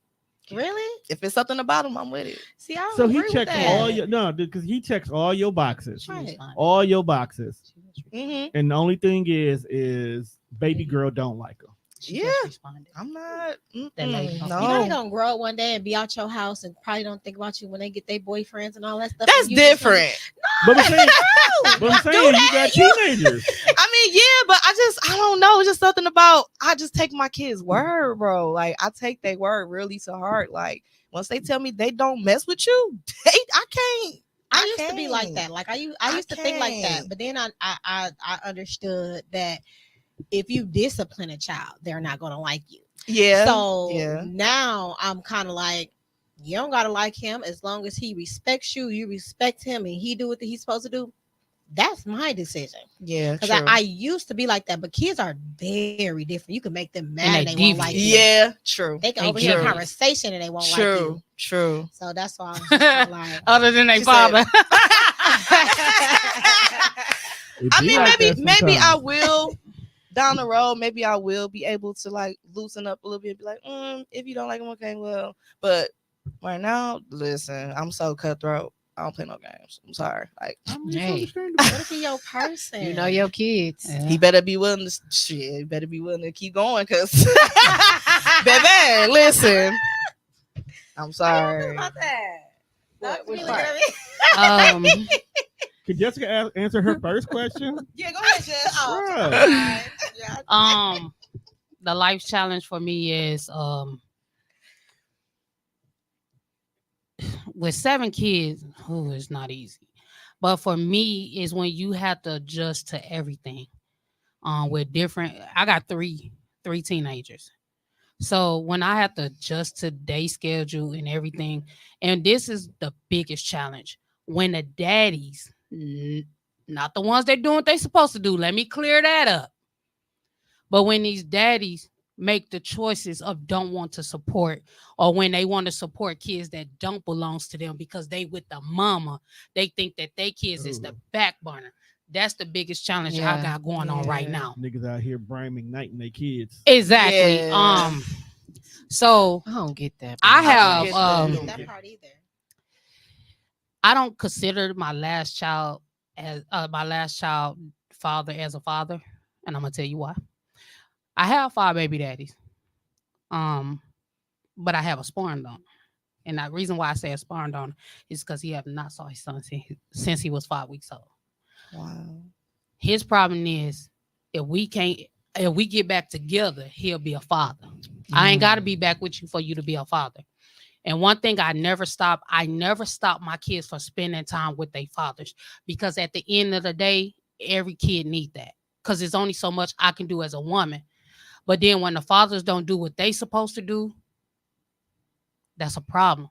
Really? If it's something about him, I'm with it. See, I don't So he agree with checks that. all your because he checks all your boxes, Right. all your boxes, Mm-hmm. and the only thing is baby girl don't like him. She Yeah. just responded. I'm not. That lady. No, You know they gonna grow up one day and be out your house and probably don't think about you when they get their boyfriends and all that stuff. that's and you just gonna be- different. But I'm saying, No, but I'm do saying you that. got teenagers. I mean, yeah, but I don't know. It's just something about I just take my kids' word, bro. Like I take their word really to heart. Like once they tell me they don't mess with you, I can't. I used to be like can't. that. Like I used to think like that, can't. but then I understood that if you discipline a child, they're not gonna like you. Yeah. So yeah. now I'm kind of like, you don't gotta like him as long as he respects you. You respect him, and he do what he's supposed to do. That's my decision. Yeah. Because True. I used to be like that, but kids are very different. You can make them mad And and they they won't like you. yeah. True. They can They overhear a devious. conversation and they won't like True. you. True. So that's why I'm just kinda like. Other than their She said- father. It I be mean, like maybe that I sometimes. will down the road. Maybe I will be able to like loosen up a little bit. Be like, if you don't like him, okay, well. But right now, listen, I'm so cutthroat. I don't play no games. I'm sorry. Like I mean, it's Hey. understandable. What if he your person? You know your kids. Yeah. he better be willing to shit. He better be willing to keep going, cause baby, listen. I'm sorry. about that. What? Which You part? looking at me? Um, Could Jessica answer her first question? Yeah, go ahead, Jess. Bruh. Yeah. the life challenge for me is with 7 kids, it's not easy. But for me is when you have to adjust to everything. With different I got three teenagers. So when I have to adjust to day schedule and everything, and this is the biggest challenge. When the daddies, not the ones that doing what they supposed to do, let me clear that up. But when these daddies make the choices of don't want to support, or when they want to support kids that don't belongs to them because they with the mama, they think that they kids is the Ooh. back burner. That's the biggest challenge I Yeah. got going on right Yeah. now. Niggas out here Brian McKnighting their kids. Exactly. Yeah. I So don't get that. I bro. have get I that. don't get that part either. I don't consider my last child father as a father, and I'm gonna tell you why. I have 5 baby daddies, but I have a sperm donor, and the reason why I say a sperm donor is because he have not saw his son since he was 5 weeks old. Wow. His problem is if we get back together, he'll be a father. I ain't got to be back with you for you to be a father. And one thing I never stop my kids from spending time with their fathers, because at the end of the day, every kid need that, because there's only so much I can do as a woman. But then when the fathers don't do what they supposed to do, that's a problem.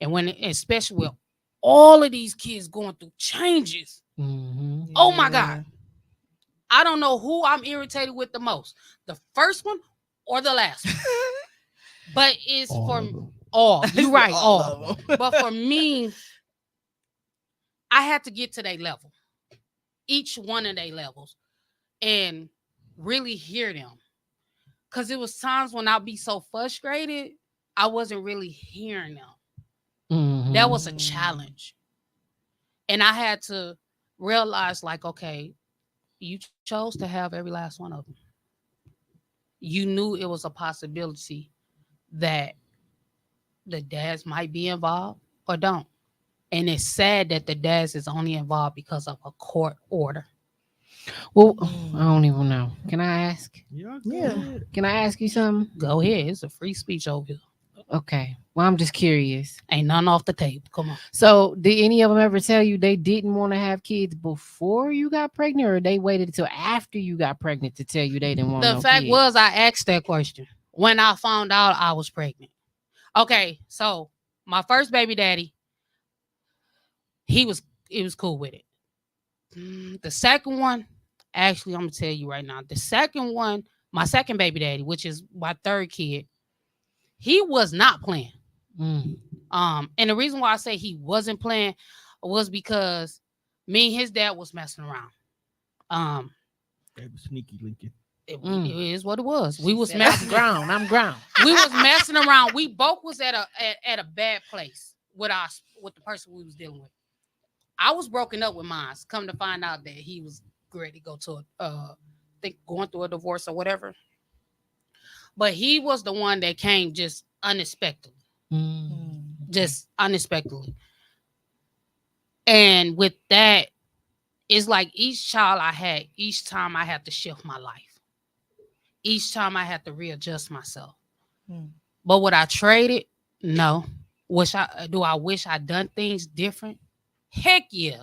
And especially with all of these kids going through changes, Mhm. oh my God, I don't know who I'm irritated with the most, the first one or the last one. But it's All for of them. all. You're right, all. of them. But for me, I had to get to their level, each one of their levels, and really hear them. Because it was times when I'd be so frustrated, I wasn't really hearing them. Mhm. That was a challenge. And I had to realize, like, okay, you chose to have every last one of them. You knew it was a possibility that the dads might be involved or don't. And it's sad that the dads is only involved because of a court order. Well, I don't even know. Can I ask? Yeah. Yeah. Can I ask you something? Go ahead. It's a free speech over here. Okay. Well, I'm just curious. Ain't nothing off the table. Come on. So, did any of them ever tell you they didn't want to have kids before you got pregnant, or they waited until after you got pregnant to tell you they didn't want The no fact kids? was, I asked that question when I found out I was pregnant. Okay, so my first baby daddy, he was cool with it. The second one, actually, I'm gonna tell you right now. The second one, my second baby daddy, which is my third kid, he was not playing. Mm. And the reason why I say he wasn't playing was because me and his dad was messing around. That was sneaky Lincoln. It is what it was. We was said, messing. I'm ground. We was messing around. We both was at a bad place with the person we was dealing with. I was broken up with mine. Come to find out that he was ready to go to going through a divorce or whatever. But he was the one that came just unexpectedly. Just unexpectedly. And with that, it's like each child I had, each time I had to shift my life. Each time I had to readjust myself. But would I trade it? No. Do I wish I'd done things different? Heck yeah.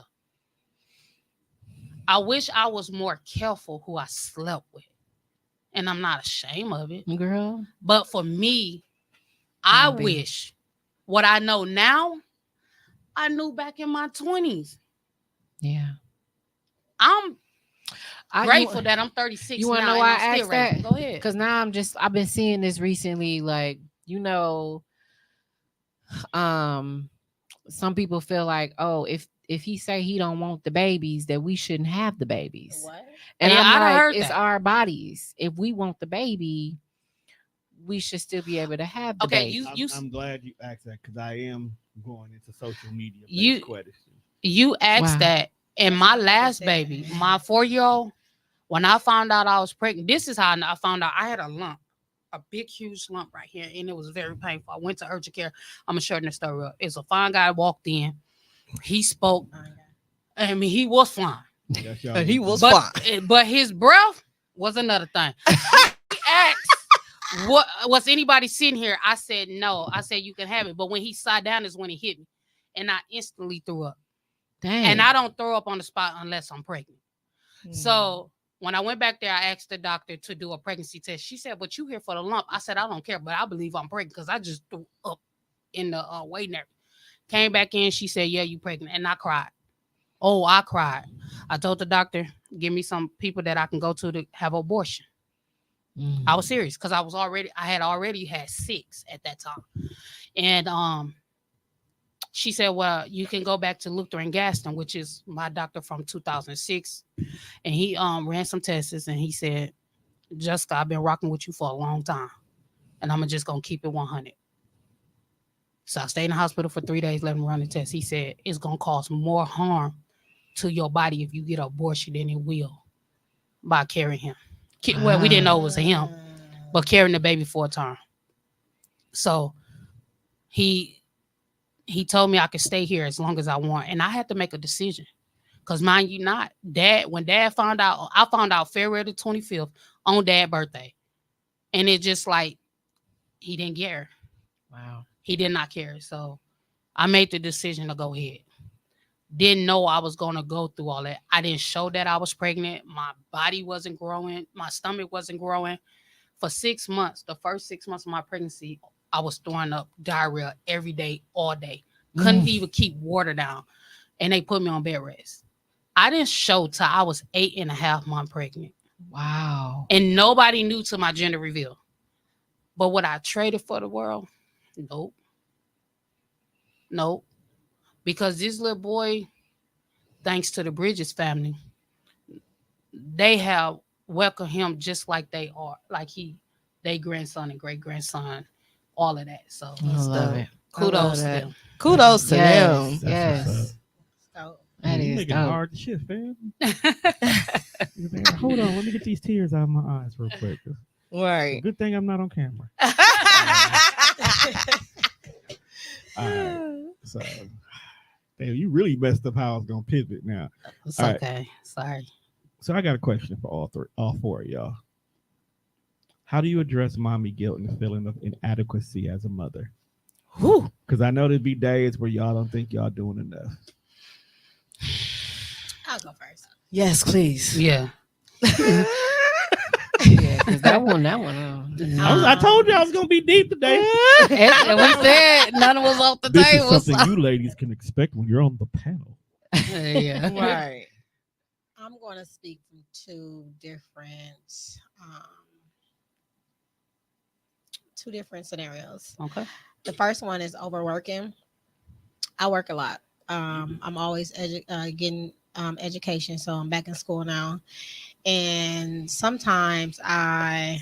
I wish I was more careful who I slept with. And I'm not ashamed of it. Girl. But for me, I Don't be. wish what I know now, I knew back in my 20s. Yeah. I'm I grateful that I'm 36 You want to now know and why I'm I still asked raising. that? Go ahead. Because now I've been seeing this recently. Like, some people feel like, oh, if he say he don't want the babies, that we shouldn't have the babies. What? And Yeah, I'm I done like, heard it's that. our bodies. If we want the baby, we should still be able to have the Okay, baby. I'm glad you asked that because I am going into social media You- questions. You asked Wow. that. And That's my what I last said. baby, my 4-year-old, when I found out I was pregnant, this is how I found out I had a lump, a big, huge lump right here. And it was very painful. I went to urgent care. I'm going to shorten the story up. It's a fine guy walked in. He spoke. I mean, he was fine. That's y'all And he weekend. was But, fine. but his breath was another thing. He asked, "What was anybody sitting here?" I said, "No." I said, "You can have it." But when he sat down is when he hit me. And I instantly threw up. Dang. And I don't throw up on the spot unless I'm pregnant. So when I went back there, I asked the doctor to do a pregnancy test. She said, "But you here for the lump?" I said, "I don't care, but I believe I'm pregnant because I just threw up in the waiting area." Came back in. She said, "Yeah, you pregnant." And I cried. Oh, I cried. I told the doctor, "Give me some people that I can go to have abortion." I was serious because I had already had 6 at that time. And she said, "Well, you can go back to Lutheran Gaston, which is my doctor from 2006." And he ran some tests and he said, "Jessica, I've been rocking with you for a long time. And I'm just gonna keep it 100." So I stayed in the hospital for 3 days, let him run the test. He said, "It's gonna cause more harm to your body if you get an abortion than it will by carrying him." Well, we didn't know it was him, but carrying the baby for a time. So he told me I could stay here as long as I want. And I had to make a decision. Because mind you not, when dad found out, I found out February the 25th on dad's birthday. And it just like, he didn't care. Wow. He did not care. So I made the decision to go ahead. Didn't know I was going to go through all that. I didn't show that I was pregnant. My body wasn't growing. My stomach wasn't growing. For 6 months, the first 6 months of my pregnancy, I was throwing up diarrhea every day, all day. Couldn't even keep water down. And they put me on bed rest. I didn't show till I was 8.5 months pregnant. Wow. And nobody knew till my gender reveal. But would I trade it for the world? Nope. Nope. Because this little boy, thanks to the Bridges family, they have welcomed him just like they are. Like they grandson and great grandson, all of that. So I love it. kudos to them. Kudos to them. That's Yes. what's So, That you is making it dope. hard to shift, fam. Hold on, let me get these tears out of my eyes real quick. Right. Good thing I'm not on camera. All right. So, damn, you really messed up how I was gonna pivot now. It's All right. okay. Sorry. So I got a question for all four of y'all. How do you address mommy guilt and the feeling of inadequacy as a mother? Because I know there'd be days where y'all don't think y'all doing enough. I'll go first. Yes, please. Yeah. Yeah, because that one. I told you I was gonna be deep today. And we said none was off the This is table. something you ladies can expect when you're on the panel. Yeah. Right. I'm going to speak from two different scenarios. Okay. The first one is overworking. I work a lot. I'm always getting education, so I'm back in school now. And sometimes I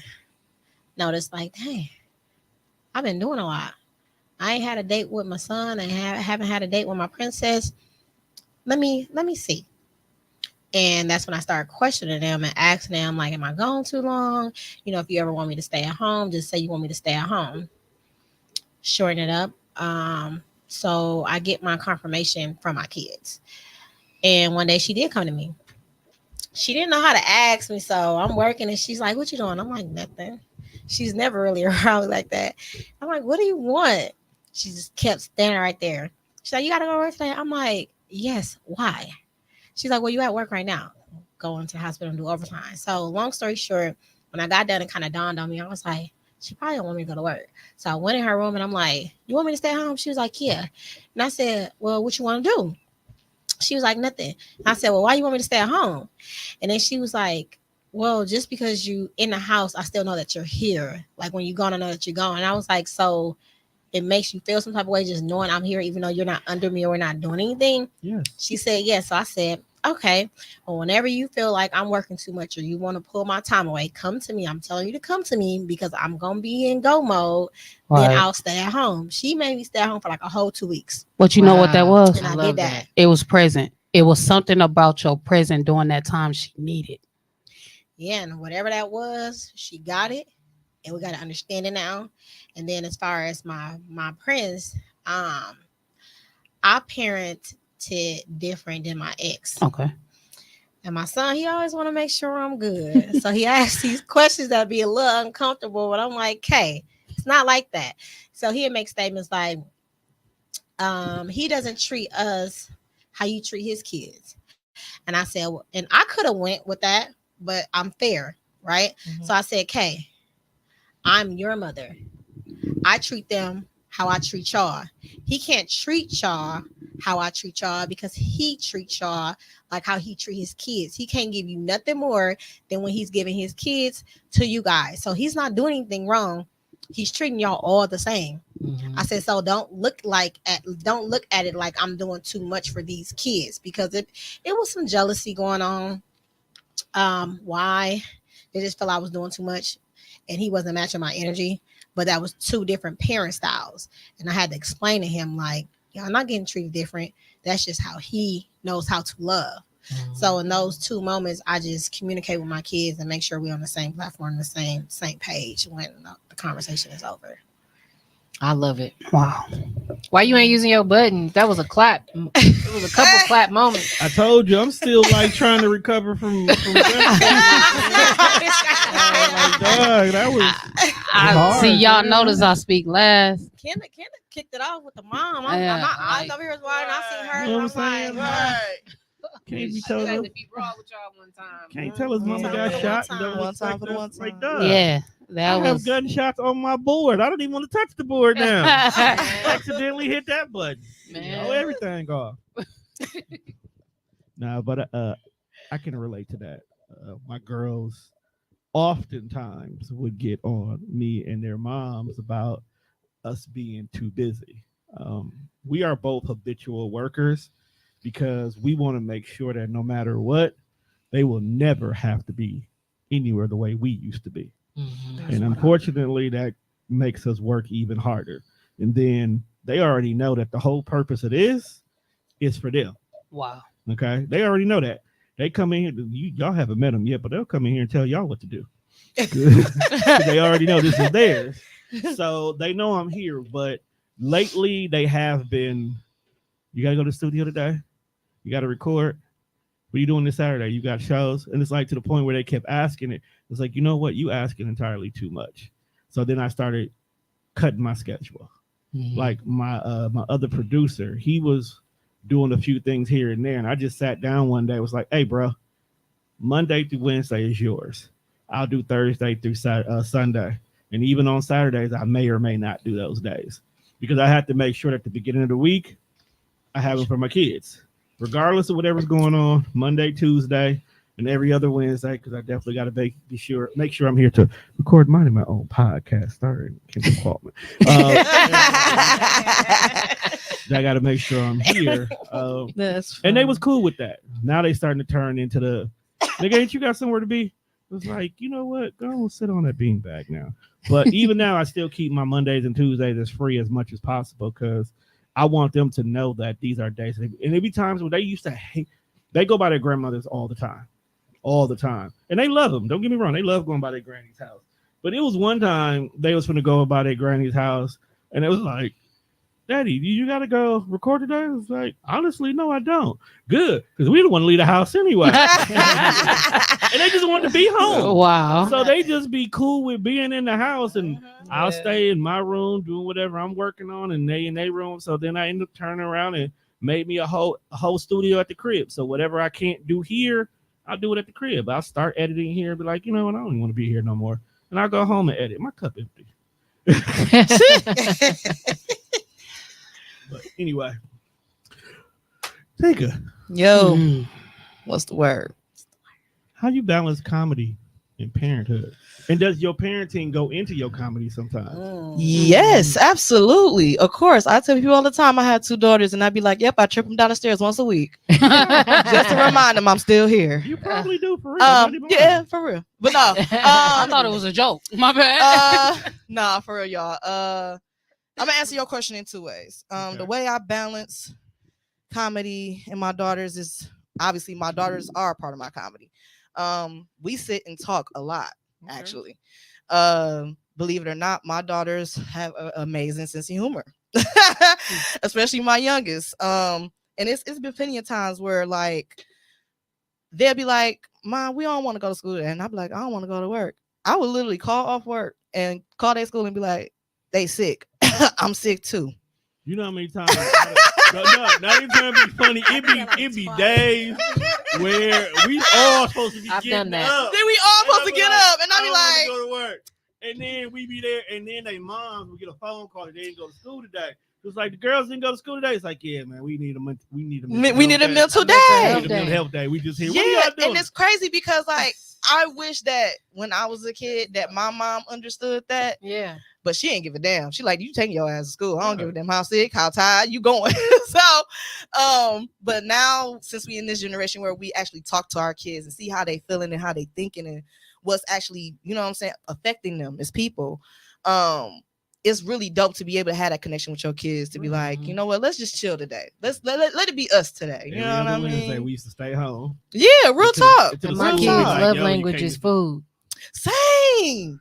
notice, like, hey, I've been doing a lot. I ain't had a date with my son. I haven't had a date with my princess. Let me see. And that's when I started questioning them and asking them, like, am I gone too long? If you ever want me to stay at home, just say you want me to stay at home. Shorten it up. So I get my confirmation from my kids. And one day she did come to me. She didn't know how to ask me, so I'm working and she's like, what you doing? I'm like, nothing. She's never really around me like that. I'm like, what do you want? She just kept standing right there. She's like, you gotta go to work today? I'm like, yes, why? She's like, well, you at work right now. Going to the hospital and do overtime. So long story short, when I got done, it kind of dawned on me. I was like, she probably don't want me to go to work. So I went in her room and I'm like, you want me to stay home? She was like, yeah. And I said, well, what you want to do? She was like, nothing. And I said, well, why you want me to stay at home? And then she was like, well, just because you in the house, I still know that you're here. Like when you're gonna know that you're gone. And I was like, so it makes you feel some type of way just knowing I'm here, even though you're not under me or we're not doing anything? Yes. She said, yes. So I said, okay. Well, whenever you feel like I'm working too much or you want to pull my time away, come to me. I'm telling you to come to me because I'm going to be in go mode. Right. Then I'll stay at home. She made me stay at home for like a whole 2 weeks. But you know what that was? And I love did that. It was present. It was something about your present during that time she needed. Yeah, and whatever that was, she got it. And we got to understand it now. And then as far as my friends, I parented different than my ex. Okay. And my son, he always want to make sure I'm good. So he asks these questions that be a little uncomfortable, but I'm like, hey, it's not like that. So he'll make statements like, he doesn't treat us how you treat his kids. And I said, well, and I could have went with that, but I'm fair, right? Mhm. So I said, okay, I'm your mother. I treat them how I treat y'all. He can't treat y'all how I treat y'all because he treats y'all like how he treat his kids. He can't give you nothing more than when he's giving his kids to you guys. So he's not doing anything wrong. He's treating y'all all the same. I said, so don't look at it like I'm doing too much for these kids, because it was some jealousy going on. Why? They just felt I was doing too much and he wasn't matching my energy. But that was two different parent styles. And I had to explain to him, like, I'm not getting treated different. That's just how he knows how to love. So in those 2 moments, I just communicate with my kids and make sure we're on the same platform, the same page when the conversation is over. I love it. Wow. Why you ain't using your button? That was a clap. It was a couple clap moments. I told you, I'm still like trying to recover from that. Dog, that was I hard, see y'all man. notice I speak last. Kendra kicked it off with the mom. Yeah, My eyes like- over here is wide, and I see her. You know And what I'm I'm saying? like, Right. Can't be I telling had us. to be raw with y'all one time. Can't tell his mama One got time shot. for and the don't one respect time for the us one like time. that. Yeah, I that have was. gunshots on my board. I don't even want to touch the board now. Accidentally hit that button. Man. Know everything off. Nah, but I can relate to that. My girls oftentimes would get on me and their moms about us being too busy. We are both habitual workers because we want to make sure that no matter what, they will never have to be anywhere the way we used to be. And unfortunately, that makes us work even harder. And then they already know that the whole purpose of this is for them. Wow. Okay, they already know that. They come in here. Y'all haven't met them yet, but they'll come in here and tell y'all what to do. They already know this is theirs, so they know I'm here. But lately, they have been. You gotta go to the studio today. You gotta record. What are you doing this Saturday? You got shows, and it's like to the point where they kept asking it. It's like, you know what? You asking entirely too much. So then I started cutting my schedule. Like my other producer, he was doing a few things here and there, and I just sat down one day. Was like, hey, bro, Monday through Wednesday is yours. I'll do Thursday through Sunday, and even on Saturdays, I may or may not do those days because I have to make sure that at the beginning of the week, I have them for my kids, regardless of whatever's going on. Monday, Tuesday, and every other Wednesday, because I definitely got to make sure I'm here to record mine in my own podcast starring Kendall Qualman. I got to make sure I'm here. That's and they was cool with that. Now they starting to turn into the nigga. Ain't you got somewhere to be? It was like, you know what? Go and sit on that beanbag now. But even now, I still keep my Mondays and Tuesdays as free as much as possible because I want them to know that these are days. And there be times when they used to hate. They go by their grandmothers all the time. All the time. And they love them. Don't get me wrong. They love going by their granny's house. But it was one time they was going to go by their granny's house. And it was like, Daddy, you got to go record today? I was like, honestly, no, I don't. Good. Because we don't want to leave the house anyway. And they just want to be home. Wow. So they just be cool with being in the house. And I'll stay in my room doing whatever I'm working on. And they in their room. So then I end up turning around and made me a whole studio at the crib. So whatever I can't do here, I'll do it at the crib. I'll start editing here and be like, you know what? I don't even want to be here no more. And I'll go home and edit. My cup empty. But anyway. Tika. Yo, what's the word? How you balance comedy and parenthood? And does your parenting go into your comedy sometimes? Yes, absolutely. Of course. I tell people all the time I have 2 daughters and I'd be like, yep, I trip them down the stairs once a week. Just to remind them I'm still here. You probably do for real. Not even Yeah, lying. for real. But no. I thought it was a joke. My bad. Nah, for real, y'all. I'm gonna answer your question in 2 ways. Okay. The way I balance comedy and my daughters is obviously my daughters are a part of my comedy. We sit and talk a lot, actually. Believe it or not, my daughters have an amazing sense of humor, especially my youngest. And it's been plenty of times where like they'll be like, Mom, we don't want to go to school today. And I'll be like, I don't want to go to work. I would literally call off work and call their school and be like, they sick. I'm sick too. You know how many times? Not even trying to be funny. It be days where we all supposed to be I've getting done that. up. Then we all supposed to get up, and I I'll be don't wanna like, go to work. And then we be there, and then they moms will get a phone call that they didn't go to school today. It's like the girls didn't go to school today. It's like, yeah, man, we need a mental we need a health mental day. day. We need a mental health day. We just here. What are Yeah, y'all doing? and it's crazy because like I wish that when I was a kid that my mom understood that, Yeah. but she ain't give a damn. She like, you taking your ass to school. I don't give a damn how sick, how tired you going. So, but now since we in this generation where we actually talk to our kids and see how they feeling and how they thinking and what's actually, you know what I'm saying, affecting them as people, it's really dope to be able to have that connection with your kids to be like, you know what, let's just chill today. Let it be us today. You know what I mean? We used to stay home. Yeah, real talk. And my Real kids' talk. love language is food. Same.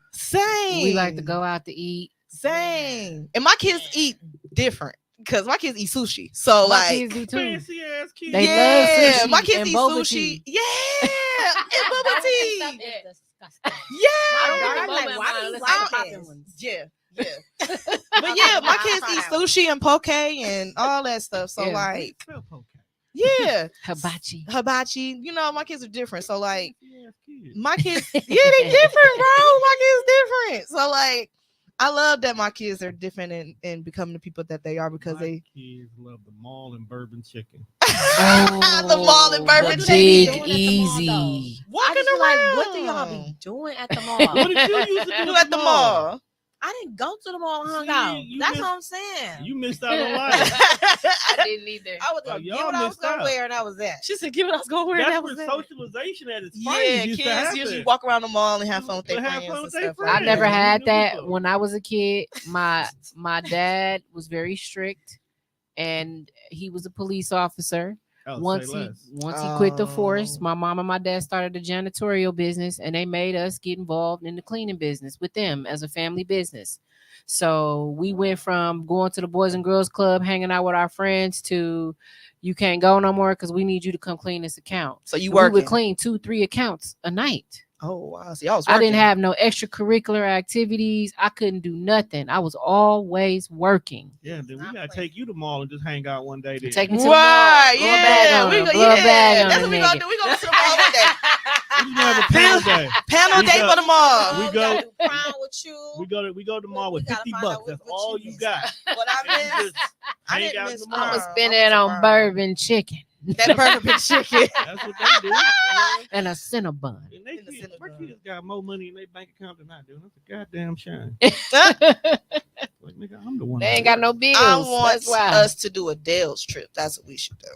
We like to go out to eat. Same. And my kids eat different because my kids eat sushi. So My like kids do too. Fancy ass kids. They yeah, love sushi my kids and eat boba sushi. tea. Yeah, and bubble tea. Stuff is disgusting. Yeah. I'm like, why do you like the popping ones? Yeah. But yeah, my kids eat sushi and poke and all that stuff. So Yeah. like, Spell poke. yeah, Hibachi. hibachi. You know, my kids are different. So like, Fancy ass kids. my kids, yeah, they different, bro. My kids different. So like, I love that my kids are different and becoming the people that they are because My they kids love the mall and bourbon chicken. the mall and bourbon the chicken. Big Doing at the mall, Easy. I Walking just feel around. like, what do y'all be doing at the mall? What did you used to do at the mall? I didn't go to the mall and hung See, out. you That's missed- what I'm saying. You missed out on life. I didn't either. I was Oh, gonna give y'all what I was missed gonna out. wear, and that was that. She said, "Give it. I was going where That's that where was at." socialization at its Yeah, finest used to kids happen. usually walk around the mall and have fun with their Have friends fun and with their stuff. friends. I never Yeah, had we do that so. when I was a kid. My dad was very strict, and he was a police officer. Oh, Once say he less. once he quit the force, Oh. my mom and my dad started a janitorial business, and they made us get involved in the cleaning business with them as a family business. So we went from going to the Boys and Girls Club, hanging out with our friends, to you can't go no more because we need you to come clean this account. So you And we working? would clean 2-3 accounts a night. Oh wow! See, I was. I didn't working. have no extracurricular activities. I couldn't do nothing. I was always working. Yeah, then we Not gotta playing. take you to the mall and just hang out one day. Then. Take me to the Right? mall. Blow a bag Yeah, on we him, go. blow a bag Yeah, on that's the what we nigga. gonna do. We gonna go to the mall one day. We gonna have a panel day. Panel We day go- for the mall. we We go- gotta do prom with you. We go to the mall We with gotta 50 find out bucks. That's what all you you missed. got. What I And you missed? just I hang didn't out miss the I'm mall. gonna prom. spend I it went to on prom. bourbon chicken That bourbon chicken. That's what they do. and a Cinnabon. And they In the kids, my Cinnabon. kids got more money in their bank account than I do. That's a goddamn shame. Like, nigga, I'm the one. They ain't got no bills. I want That's why. us to do a Dale's trip. That's what we should do.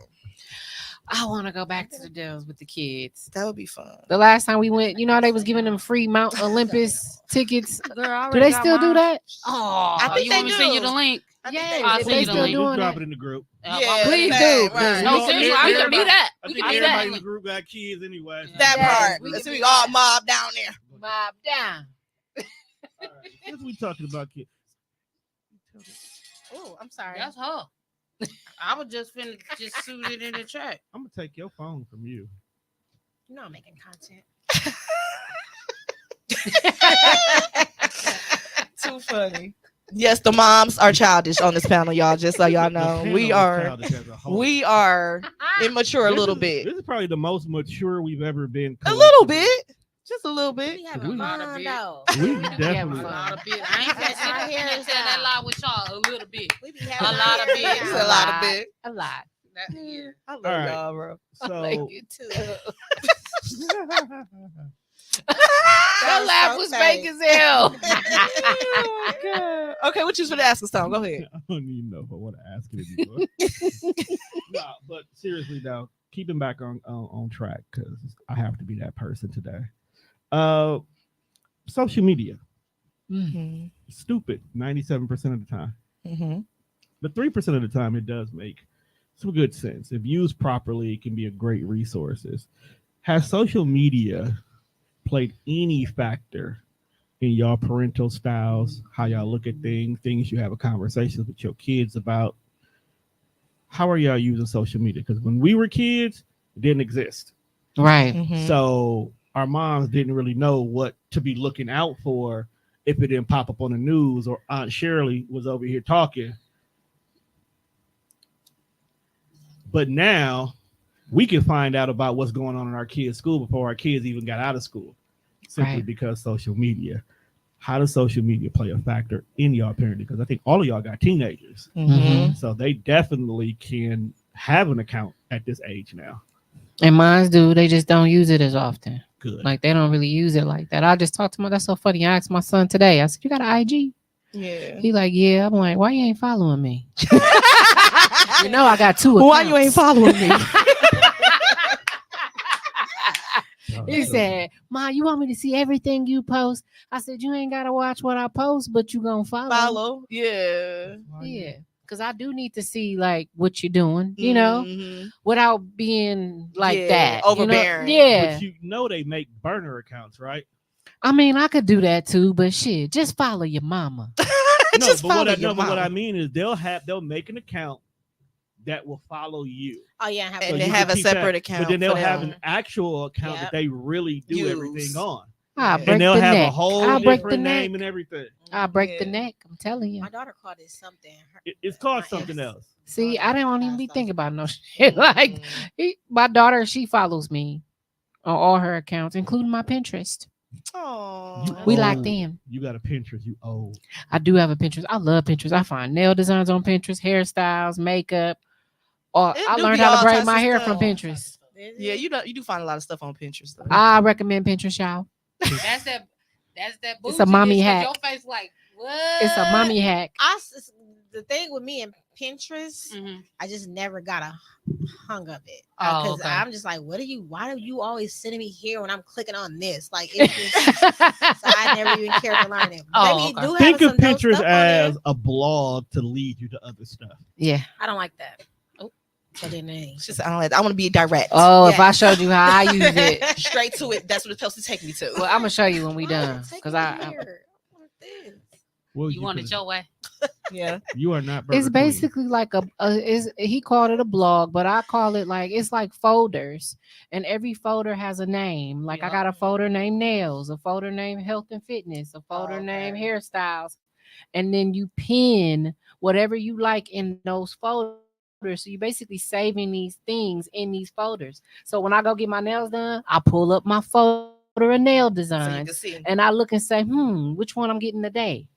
I want to go back to the Dells with the kids. That would be fun. The last time we went, you know, they was giving them free Mount Olympus tickets. Girl, I Do already they got still do mine. that? Oh, I think you they want me to send you do. the link? I think Yeah, they I'll do. if send they you the still link. doing Drop that. it in the group. Yeah, Please that, do. right. No, You know, seriously, everybody- we can do that. I We think can do everybody in that. the group got kids anyway. That Yes, part. we Let's can see, do we all that. mob down there. Mob down. All right. Since we talking about kids, Oh, I'm sorry. That's her. I was just finna just shoot it in the chat. I'm gonna take your phone from you. You know I'm making content. Too funny. Yes, the moms are childish on this panel, y'all. Just so y'all know, The we panel is are childish as a whole. immature a This little is- bit. This is probably the most mature we've ever been. A little collectively. bit. Just a little bit. We having We- fun Not a though. We Yeah, definitely. A fun. lot of bit. I ain't That's gonna our sit here and tell that hairstyle. lie with y'all a little bit. We be A having lot of fun. bits. It's a lot of bit. A lot. That, yeah. I love All right. y'all, bro. Like So you too. That That laugh so was fake. fake as hell. Oh my God. Okay, what you was gonna ask us, Tom? Go ahead. I don't even know if I want to ask it anymore. Nah, but seriously now, keeping back on track because I have to be that person today. Social media, Mm-hmm. stupid 97% of the time, Mm-hmm. but 3% of the time it does make some good sense. If used properly, it can be a great resources. Has social media played any factor in y'all parental styles, how y'all look at things you have a conversations with your kids about? How are y'all using social media? Because when we were kids, it didn't exist. Right. Mm-hmm. So our moms didn't really know what to be looking out for if it didn't pop up on the news or Aunt Shirley was over here talking. But now we can find out about what's going on in our kids' school before our kids even got out of school, simply Right. because social media. How does social media play a factor in y'all parenting? Because I think all of y'all got teenagers, Mm-hmm. so they definitely can have an account at this age now. And mines do. They just don't use it as often. Good. Like they don't really use it like that. I just talked to my. That's so funny. I asked my son today. I said, "You got an IG?" Yeah. He like, "Yeah." I'm like, "Why you ain't following me?" You know, I got two accounts. Why you ain't following me? He said, "Ma, you want me to see everything you post?" I said, "You ain't gotta watch what I post, but you gonna follow." Follow. Yeah. Yeah, because I do need to see like what you're doing, you know, Mhm. without being like Yeah, that, you know? overbearing. Yeah, But you know they make burner accounts, right? I mean, I could do that too, but shit, just follow your mama. Just but follow what your what I mom. mean is they'll make an account that will follow you. Oh yeah, have And So they you have can a keep separate that. account But then they'll for have them. an actual account Yep. that they really do Use. everything on. I Yeah. break And they'll the have neck. a whole I break the different neck. name and everything. I break the Yeah. neck. I'm telling you. My daughter called it something. It's called My something ex- else. See, Oh, I yeah, don't even be that's thinking about awesome. no shit like Mhm. my daughter. She follows me on all her accounts, including my Pinterest. Aw. We Oh. locked in. You got a Pinterest, you old. I do have a Pinterest. I love Pinterest. I find nail designs on Pinterest, hairstyles, makeup. Or It I do learned be how to all braid types my of hair stuff. from Pinterest. Yeah, you do find a lot of stuff on Pinterest though. I recommend Pinterest, y'all. That's that. Bougie It's a mommy bitch, 'cause hack. Your face like what? It's a mommy hack. The thing with me and Pinterest, Mhm. I just never got a hung of it Oh, because okay. I'm just like, why do you always sending me here when I'm clicking on this? Like, it's just, so I never even cared to learn it. Oh, Maybe okay. do have Think of some dope Pinterest stuff on there. as a blog to lead you to other stuff. Yeah. I don't like that. Oh, so then it It's just I don't like. I want to be direct. Oh, if I Yes. showed you how I use it, Straight to it. That's what it's supposed to take me to. well, I'm gonna show you when we Why done. take Because me I here? I want this. Well, You want it could've- your way? Yeah. You are not. Burger it's Queen. basically like he called it a blog, but I call it like it's like folders, and every folder has a name. Like I Yeah. got a folder named nails, a folder named health and fitness, a folder okay. named hairstyles, and then you pin whatever you like in those folders. So you basically saving these things in these folders. So when I go get my nails done, I pull up my folder of nail So you designs, can see. and I look and say, which one I'm getting today.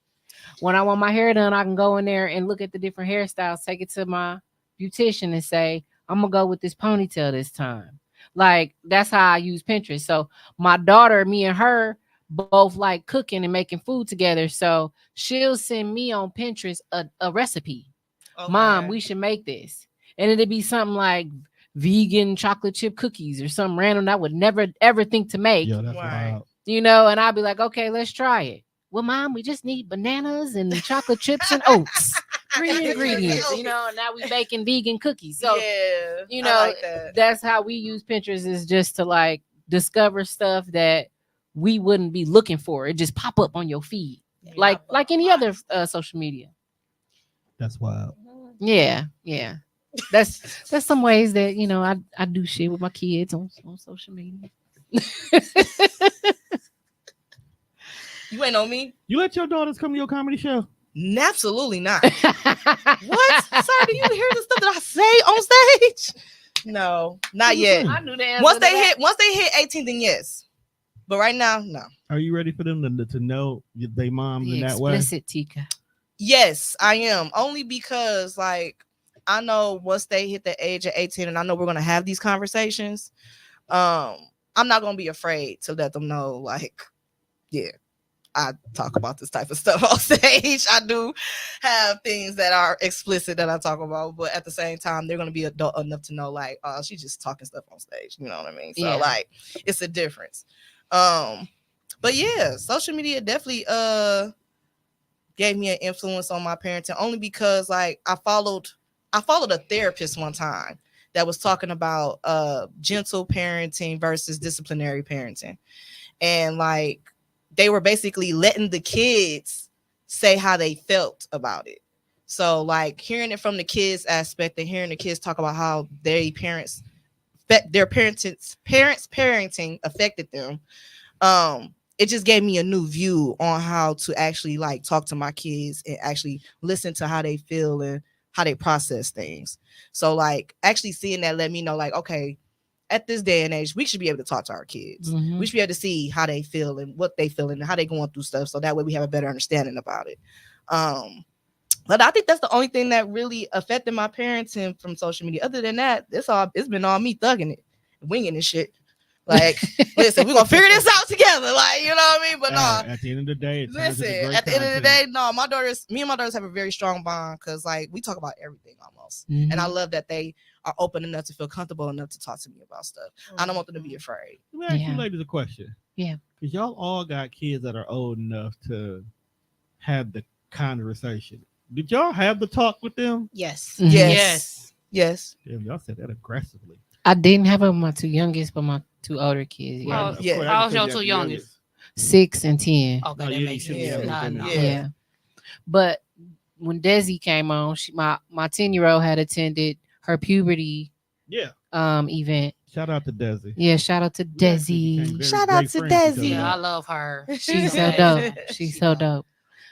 When I want my hair done, I can go in there and look at the different hairstyles, take it to my beautician and say, I'm gonna go with this ponytail this time. Like that's how I use Pinterest. So my daughter, me and her both like cooking and making food together. So she'll send me on Pinterest a recipe. Mom, we should make this. And it'd be something like vegan chocolate chip cookies or something random that I would never ever think to make. Yeah, that's Right. wild. You know, and I'll be like, okay, let's try it. Well, Mom, we just need bananas and chocolate chips and oats. 3 ingredients, you know, and now we baking vegan cookies. So, yeah, you I know, like that. that's how we use Pinterest, is just to like discover stuff that we wouldn't be looking for. It just pop up on your feed, like any other social media. That's wild. Yeah. That's some ways that, you know, I do shit with my kids on social media. You ain't know me. You let your daughters come to your comedy show? Absolutely not. What? Sir, do you hear the stuff that I say on stage? No, not yet. I knew the answer. Once they hit 18, then yes. But right now, no. Are you ready for them to know they moms the in that way? explicit Tika. Yes, I am. Only because like I know once they hit the age of 18 and I know we're gonna have these conversations, I'm not gonna be afraid to let them know, like, yeah, I talk about this type of stuff on stage. I do have things that are explicit that I talk about, but at the same time, they're gonna be adult enough to know, like, oh, she's just talking stuff on stage. You know what I mean? So Yeah. like, it's a difference. But yeah, social media definitely gave me an influence on my parenting, only because like I followed a therapist one time that was talking about gentle parenting versus disciplinary parenting, and like they were basically letting the kids say how they felt about it. So like hearing it from the kids aspect and hearing the kids talk about how their parents parenting affected them, it just gave me a new view on how to actually like talk to my kids and actually listen to how they feel and how they process things. So like actually seeing that let me know, like, okay, at this day and age, we should be able to talk to our kids. Mhm. We should be able to see how they feel and what they feel and how they going through stuff. So that way we have a better understanding about it. But I think that's the only thing that really affected my parenting from social media. Other than that, it's been all me thugging it, winging this shit. Like, listen, we're gonna figure this out together. Like, you know what I mean? But no, At the end of the day, it turns into listen, great at the end of the content. day, no, me and my daughters have a very strong bond because like we talk about everything almost. Mhm. And I love that they are open enough to feel comfortable enough to talk to me about stuff. I don't want them to be afraid. Let me ask Yeah. you ladies a question. Yeah. Because y'all all got kids that are old enough to have the conversation. Did y'all have the talk with them? Yes. Mhm. Yes. Yes. Damn, y'all said that aggressively. I didn't have them with my two youngest, but my two older kids. Yeah. Oh, yeah. Of course, How's I just your said two the youngest? 6 and 10. Okay, No, that you makes shouldn't sense. have Nah, done nah. that. Yeah. But when Desi came on, my 10-year-old had attended her puberty Yeah. event. Shout out to Desi. Yeah, shout out to We actually became Desi. very Shout great out to friends because of Desi. Yeah, I that. love her. She's so Yeah. dope. She's She so dope. dope.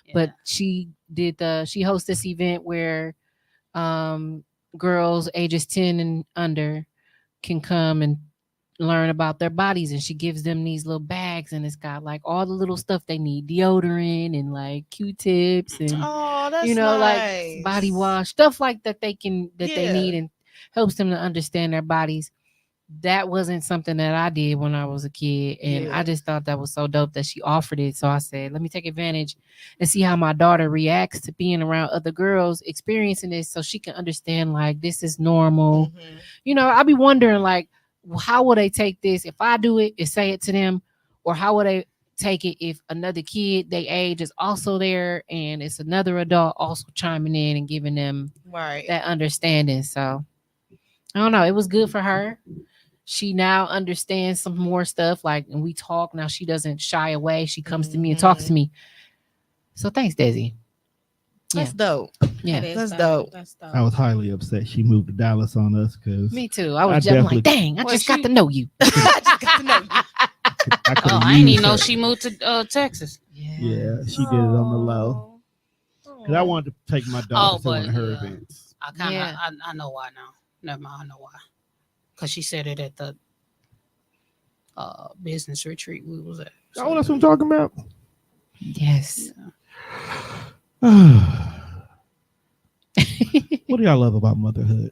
Yeah. But she hosts this event where girls ages 10 and under can come and learn about their bodies, and she gives them these little bags, and it's got like all the little stuff they need, deodorant and like Q-tips and Oh, that's you know, nice. like body wash, stuff like that they Yeah. need, and helps them to understand their bodies. That wasn't something that I did when I was a kid, and Yeah. I just thought that was so dope that she offered it. So I said, let me take advantage and see how my daughter reacts to being around other girls experiencing this, so she can understand like this is normal. Mhm. You know, I'll be wondering like, how will they take this if I do it and say it to them, or how will they take it if another kid they age is also there and it's another adult also chiming in and giving them Right. that understanding. So I don't know, it was good for her. She now understands some more stuff, like, and we talk now. She doesn't shy away. She comes to me and talks to me. So thanks, Desi. That's dope. Yeah, That is That's dope. That's dope. I was highly upset she moved to Dallas on us because me too. I was I just I'm definitely- like, dang, I Well, just got she- to know you. I just got to know you. I could Oh, have I didn't even know used she her. moved to Texas. Yeah, she did it on the low. Because I wanted to take my daughter to one of her but, events. I kind of, Yeah. I know why now. Never mind, I know why. Because she said it at the business retreat we was at. Oh, that's what I'm talking about. Yes. What do y'all love about motherhood?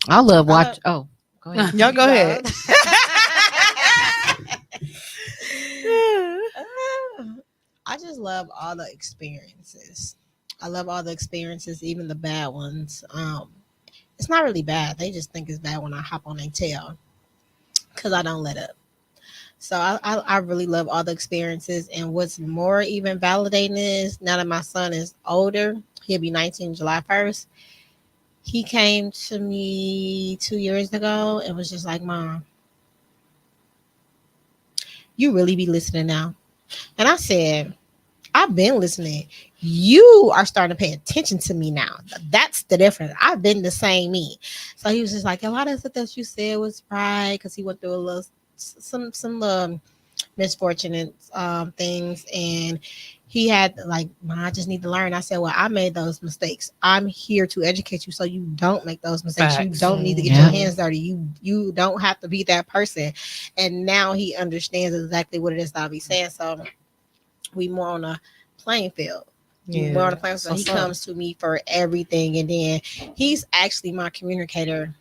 I love watch. Oh, go ahead. Y'all go ahead. I just love all the experiences. I love all the experiences, even the bad ones. It's not really bad. They just think it's bad when I hop on their tail because I don't let up. So I really love all the experiences. And what's more even validating is now that my son is older, he'll be 19 July 1st. He came to me 2 years ago and was just like, Mom, you really be listening now? And I said, I've been listening. You are starting to pay attention to me now. That's the difference. I've been the same me. So he was just like, a lot of stuff that you said was right, because he went through a little some misfortune and things, and he had like, I just need to learn. I said, well, I made those mistakes. I'm here to educate you so you don't make those mistakes. Facts. You don't need to get your hands dirty. You don't have to be that person. And now he understands exactly what it is that I'll be saying. So we more on a playing field. More on the playing field. He comes to me for everything, and then he's actually my communicator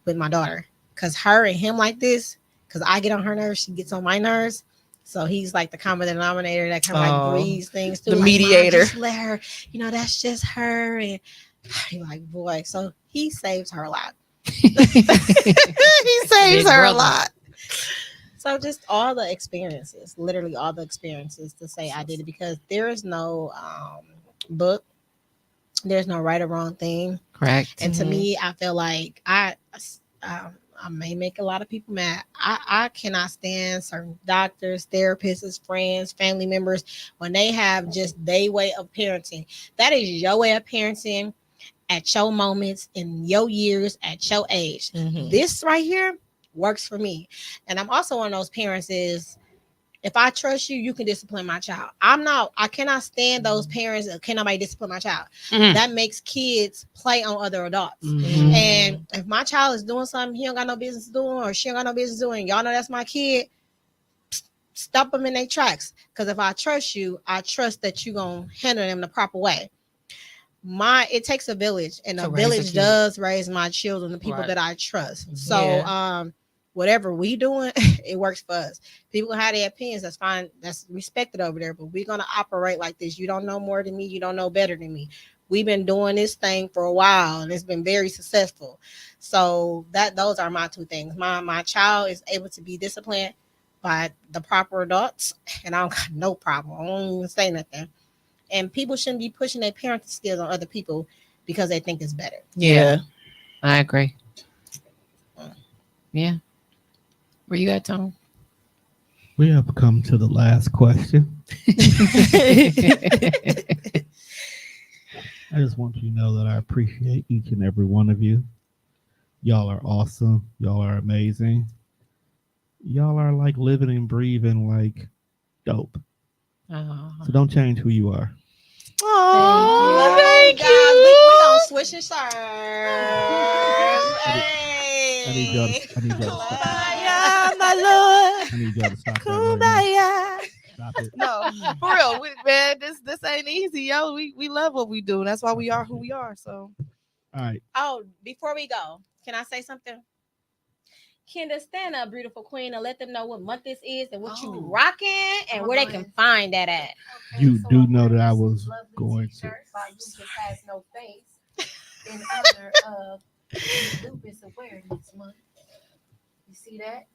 with my daughter, because her and him like this, because I get on her nerves, she gets on my nerves. So he's like the common denominator that kind of like breeds things too. The like, mediator. Just let her, that's just her. And you're like, boy. So he saves her a lot. He saves her a lot. So just all the experiences, literally all the experiences to say I did it, because there is no book. There's no right or wrong thing. Correct. And to me, I feel like I may make a lot of people mad. I cannot stand certain doctors, therapists, friends, family members when they have just their way of parenting. That is your way of parenting at your moments, in your years, at your age. This right here works for me. And I'm also one of those parents is, if I trust you, you can discipline my child. I cannot stand those parents that can nobody discipline my child. That makes kids play on other adults. And if my child is doing something he don't got no business doing, or she don't got no business doing, y'all know that's my kid, stop them in their tracks. Because if I trust you, I trust that you're going to handle them the proper way. It takes a village, and a village does raise my children, the people that I trust. So whatever we doing, it works for us. People have their opinions, that's fine, that's respected over there, but we're gonna operate like this. You don't know more than me, you don't know better than me. We've been doing this thing for a while, and it's been very successful. So those are my two things. My child is able to be disciplined by the proper adults, and I don't got no problem. I don't even say nothing. And people shouldn't be pushing their parenting skills on other people because they think it's better. Yeah, I agree. Yeah. Where you at, Tom? We have come to the last question. I just want you to know that I appreciate each and every one of you. Y'all are awesome. Y'all are amazing. Y'all are like living and breathing like dope. So don't change who you are. Oh, thank you. We're going to switch and serve. Hey. I need y'all to stop. Kumbaya, my lord. I need y'all to stop that right now. Kumbaya. Stop it. No, for real, man. This ain't easy, yo. We love what we do. That's why we are who we are. So, all right. Oh, before we go, can I say something? Kendra, stand up, beautiful queen, and let them know what month this is and what you be rocking and where they can find that at. Okay, you do know that I was going to. By Lucas Has No Face, in honor of Lupus Awareness Month. You see that?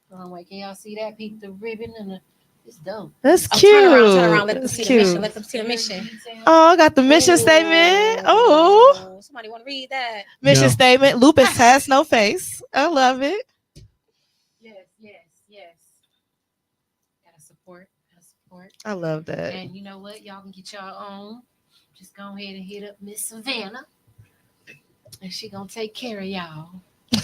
Wait, can y'all see that? Peep the ribbon and it's dope. That's cute. Turn around. Let them That's see cute. the mission. Let them see the mission. Oh, I got the mission statement. Oh, somebody want to read that? Mission statement. Lupus has no face. I love it. Yes. Gotta support. I love that. And you know what? Y'all can get y'all own. Just go ahead and hit up Miss Savannah, and she gonna take care of y'all.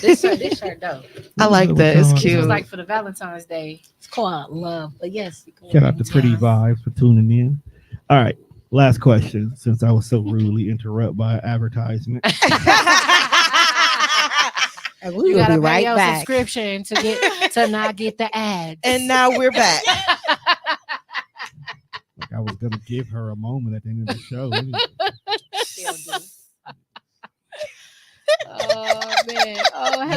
This shirt dope. I like that. It's cute. It was like for the Valentine's Day. It's called love, but yes. Shout out to Pretty Vibes for tuning in. All right, last question. Since I was so rudely interrupted by advertisement, And we You will gotta be pay right your back. subscription to not get the ads. And now we're back. like I was gonna give her a moment at the end of the show. Oh man! Oh,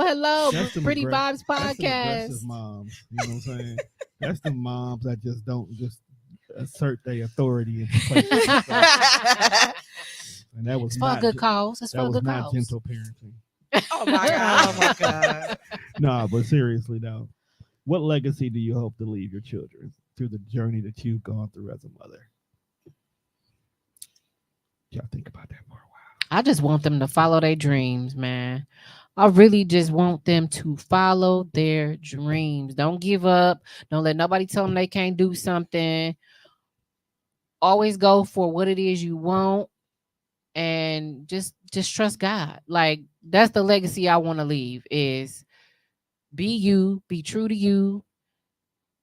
hello, That's them Pretty Vibes That's them podcast. aggressive moms. You know what I'm saying? That's the moms that just don't just assert their authority into places. And that was It's for a not good cause. It's that for a was good not cause. gentle parenting. Oh my god. Oh my god. No, but seriously though, what legacy do you hope to leave your children through the journey that you've gone through as a mother? Y'all think about that for a while. I just want them to follow their dreams, man. I really just want them to follow their dreams. Don't give up. Don't let nobody tell them they can't do something. Always go for what it is you want and just trust God. Like that's the legacy I want to leave is be you, be true to you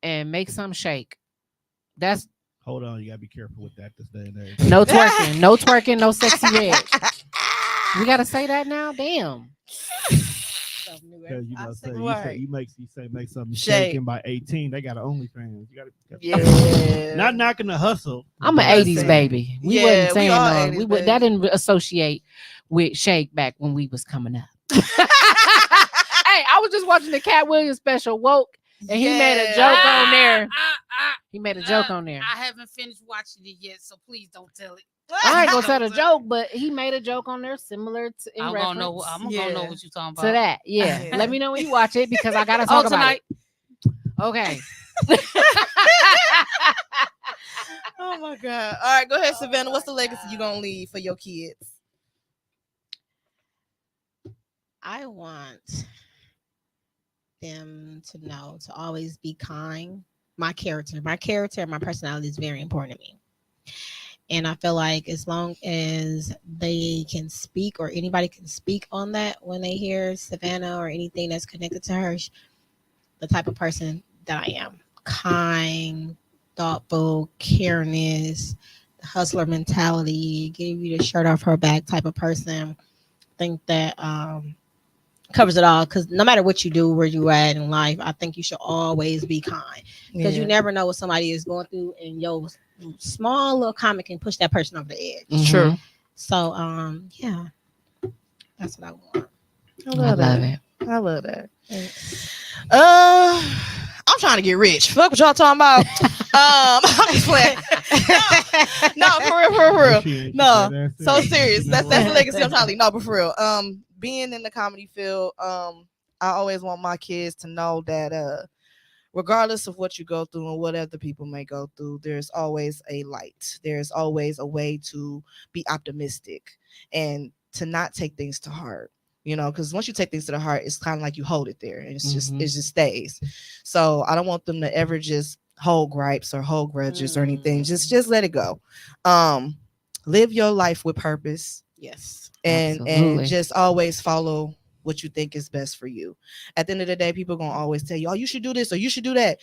and make some shake. That's Hold on, you gotta be careful with that this day and age. no twerking, no twerking, no sexy red. We gotta say that now. Damn. Because I you say make something Shake. shaking by 18. They got an OnlyFans. You gotta Yeah. not knocking the hustle. I'm an but- 80s baby. We Yeah, wasn't we saying all no. 80s We would that didn't associate with Shake back when we was coming up. Hey, I was just watching the Cat Williams special, Woke, and he made a joke on there. He made a joke on there. I haven't finished watching it yet, so please don't tell it. I ain't gonna tell the joke, but he made a joke on there similar to in I'm reference gonna know. I'm Yeah. gonna know what you're talking about. to that. Yeah. Yeah. Let me know when you watch it because I gotta talk about tonight. it. Okay. Oh my god. All right, go ahead, Savannah. What's the legacy you gonna leave for your kids? I want them to know to always be kind. My character, and my personality is very important to me. And I feel like as long as they can speak or anybody can speak on that when they hear Savannah or anything that's connected to her, the type of person that I am. Kind, thoughtful, caringness, the hustler mentality, give you the shirt off her back type of person. I think that covers it all because no matter what you do, where you at in life, I think you should always be kind because you never know what somebody is going through, and your small little comment can push that person over the edge. Mhm. True. So, yeah, that's what I want. I love it. I love that. I'm trying to get rich. Fuck what y'all talking about. I'm just playing. No, for real. She ain't No, say that. So serious. She That's not the wrong. legacy I'm trying to leave. No, but for real. Being in the comedy field, I always want my kids to know that regardless of what you go through and what other people may go through, there's always a light. There's always a way to be optimistic and to not take things to heart. You know, because once you take things to the heart, it's kind of like you hold it there, and it just stays. So I don't want them to ever just hold gripes or hold grudges or anything. Just let it go. Live your life with purpose. Yes. And Absolutely. just always follow what you think is best for you. At the end of the day, people are gonna always tell you, oh, you should do this or you should do that.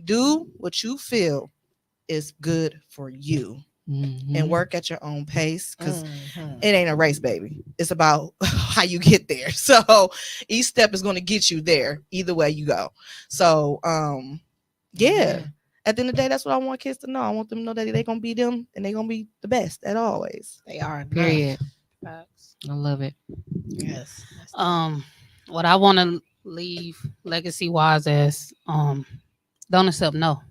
Do what you feel is good for you. Mhm. And work at your own pace because it ain't a race, baby. It's about how you get there. So each step is going to get you there either way you go. So yeah. At the end of the day, that's what I want kids to know. I want them to know that they're gonna be them and they're gonna be the best at always. They are. Period. Facts. I love it. Yes. What I want to leave legacy wise as don't accept no.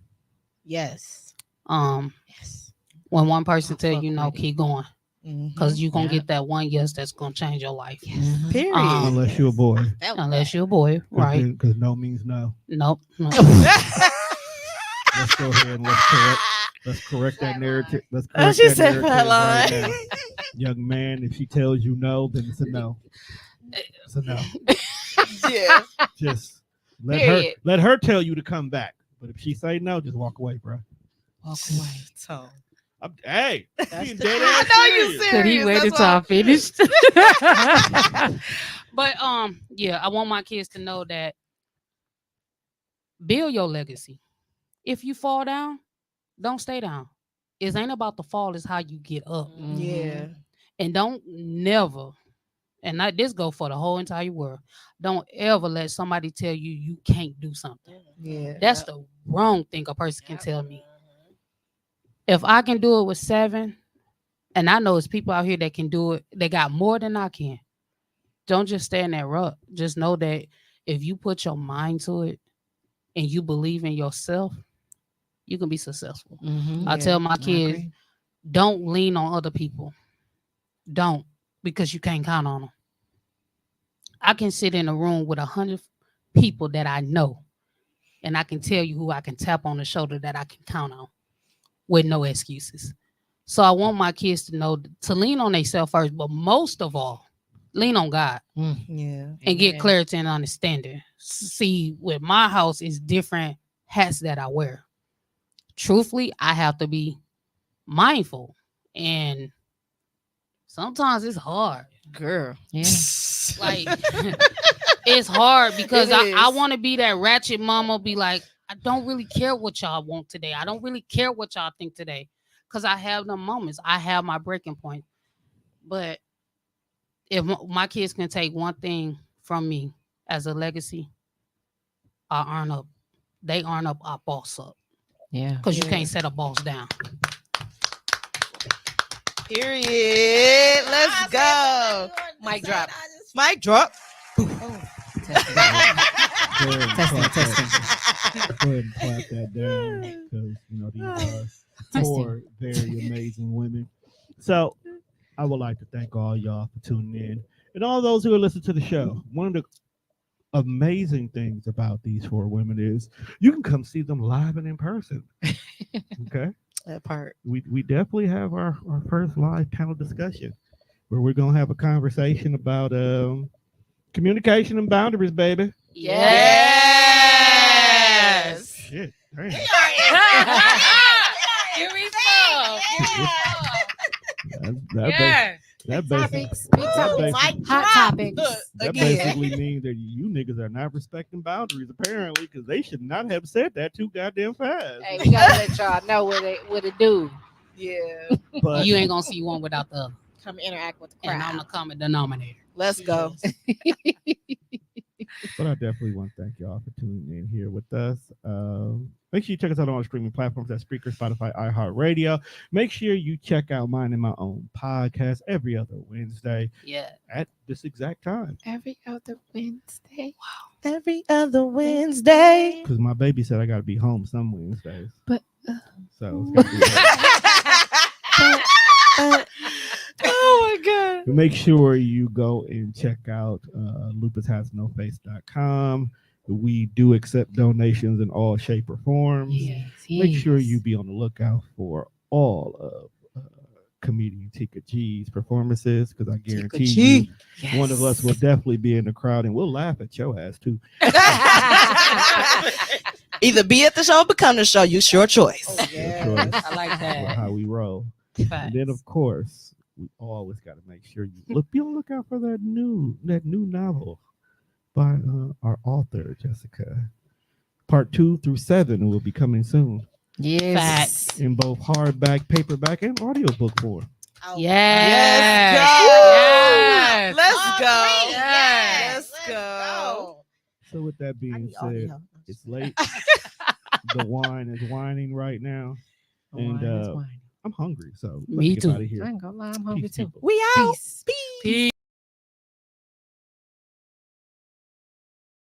Yes. Yes. When one person I tell fuck you no, with it. keep going because you're gonna get that one yes that's gonna change your life. Mhm. Period. Unless you're a boy. Unless you're a boy, right? Because no means no. Nope. No. Let's go ahead and let's correct that narrative. Let's Oh, correct she that said narrative fat right line. now. Young man, if she tells you no, then it's a no. It's a no. Yeah. Just Period. let her tell you to come back. But if she say no, just walk away, bro. Walk away. So Hey, That's being the- dead I ass know you serious. Could he serious. wait That's until I why- finished? But yeah, I want my kids to know that build your legacy. If you fall down, don't stay down. It ain't about the fall, it's how you get up. Yeah. And don't never, and not this go for the whole entire world. Don't ever let somebody tell you you can't do something. Yeah. That's the wrong thing a person can tell me. If I can do it with 7, and I know it's people out here that can do it, they got more than I can. Don't just stay in that rut. Just know that if you put your mind to it and you believe in yourself, you can be successful. Mhm. I tell my I kids, agree. don't lean on other people. Don't, because you can't count on them. I can sit in a room with 100 people that I know, and I can tell you who I can tap on the shoulder that I can count on with no excuses. So I want my kids to know to lean on themselves first, but most of all, lean on God Yeah. and get Amen. clarity and understanding. See, with my house, it's different hats that I wear. Truthfully, I have to be mindful, and sometimes it's hard. Girl. Yeah. Like it's hard because It I is. want to be that ratchet mama, be like, I don't really care what y'all want today. I don't really care what y'all think today. Because I have them moments. I have my breaking point. But if my kids can take one thing from me as a legacy, I earn up. They earn up, I boss up. Yeah. Because you Yeah. can't set a boss down. Period. Let's go. Mic drop. Mic drop. Go ahead and clap that- go ahead and clap that down because you know these are four very amazing women. So I would like to thank all y'all for tuning in and all those who are listening to the show. One of the amazing things about these four women is you can come see them live and in person. Okay, That part. we definitely have our first live panel discussion where we're gonna have a conversation about communication and boundaries, baby. Yes. Shit, damn. Here we go. That basically, Topics. Big topics. Mic Hot drop. topics. Look, that again. basically means that you niggas are not respecting boundaries, apparently, because they should not have said that too goddamn fast. Hey, we gotta let y'all know what it do. Yeah. But You ain't going to see one without the other. Come interact with the And I'm crowd. the common denominator. Let's go. But I definitely want to thank y'all for tuning in here with us. Make sure you check us out on our streaming platforms at Spreaker, Spotify, iHeartRadio. Make sure you check out mine and my own podcast every other Wednesday Yeah. at this exact time. Every other Wednesday. Every other Wednesday. Because my baby said I got to be home some Wednesdays. But, so it's gotta be Oh my god. Make sure you go and check out lupushasnoface.com. We do accept donations in all shape or forms. Yes, Make sure you be on the lookout for all of comedian Tika G's performances because I guarantee you one of us will definitely be in the crowd and we'll laugh at your ass too. Either be at the show or become the show. Use your choice. Your choice. I like That's that. how we roll. Facts. And then of course we always got to make sure you be on the lookout for that new novel by our author Jessica. Part 2 through 7 will be coming soon Yes. Facts. in both hardback, paperback, and audiobook form. Yes. Yes. Yes. Let's go. Yes. Let's go. So with that I being need said, audio. it's late. The wine is whining right now. And I'm hungry, so let's Me get too. out of here. I ain't gonna lie, I'm hungry Peace, too. people. We out. Peace. Peace. Peace.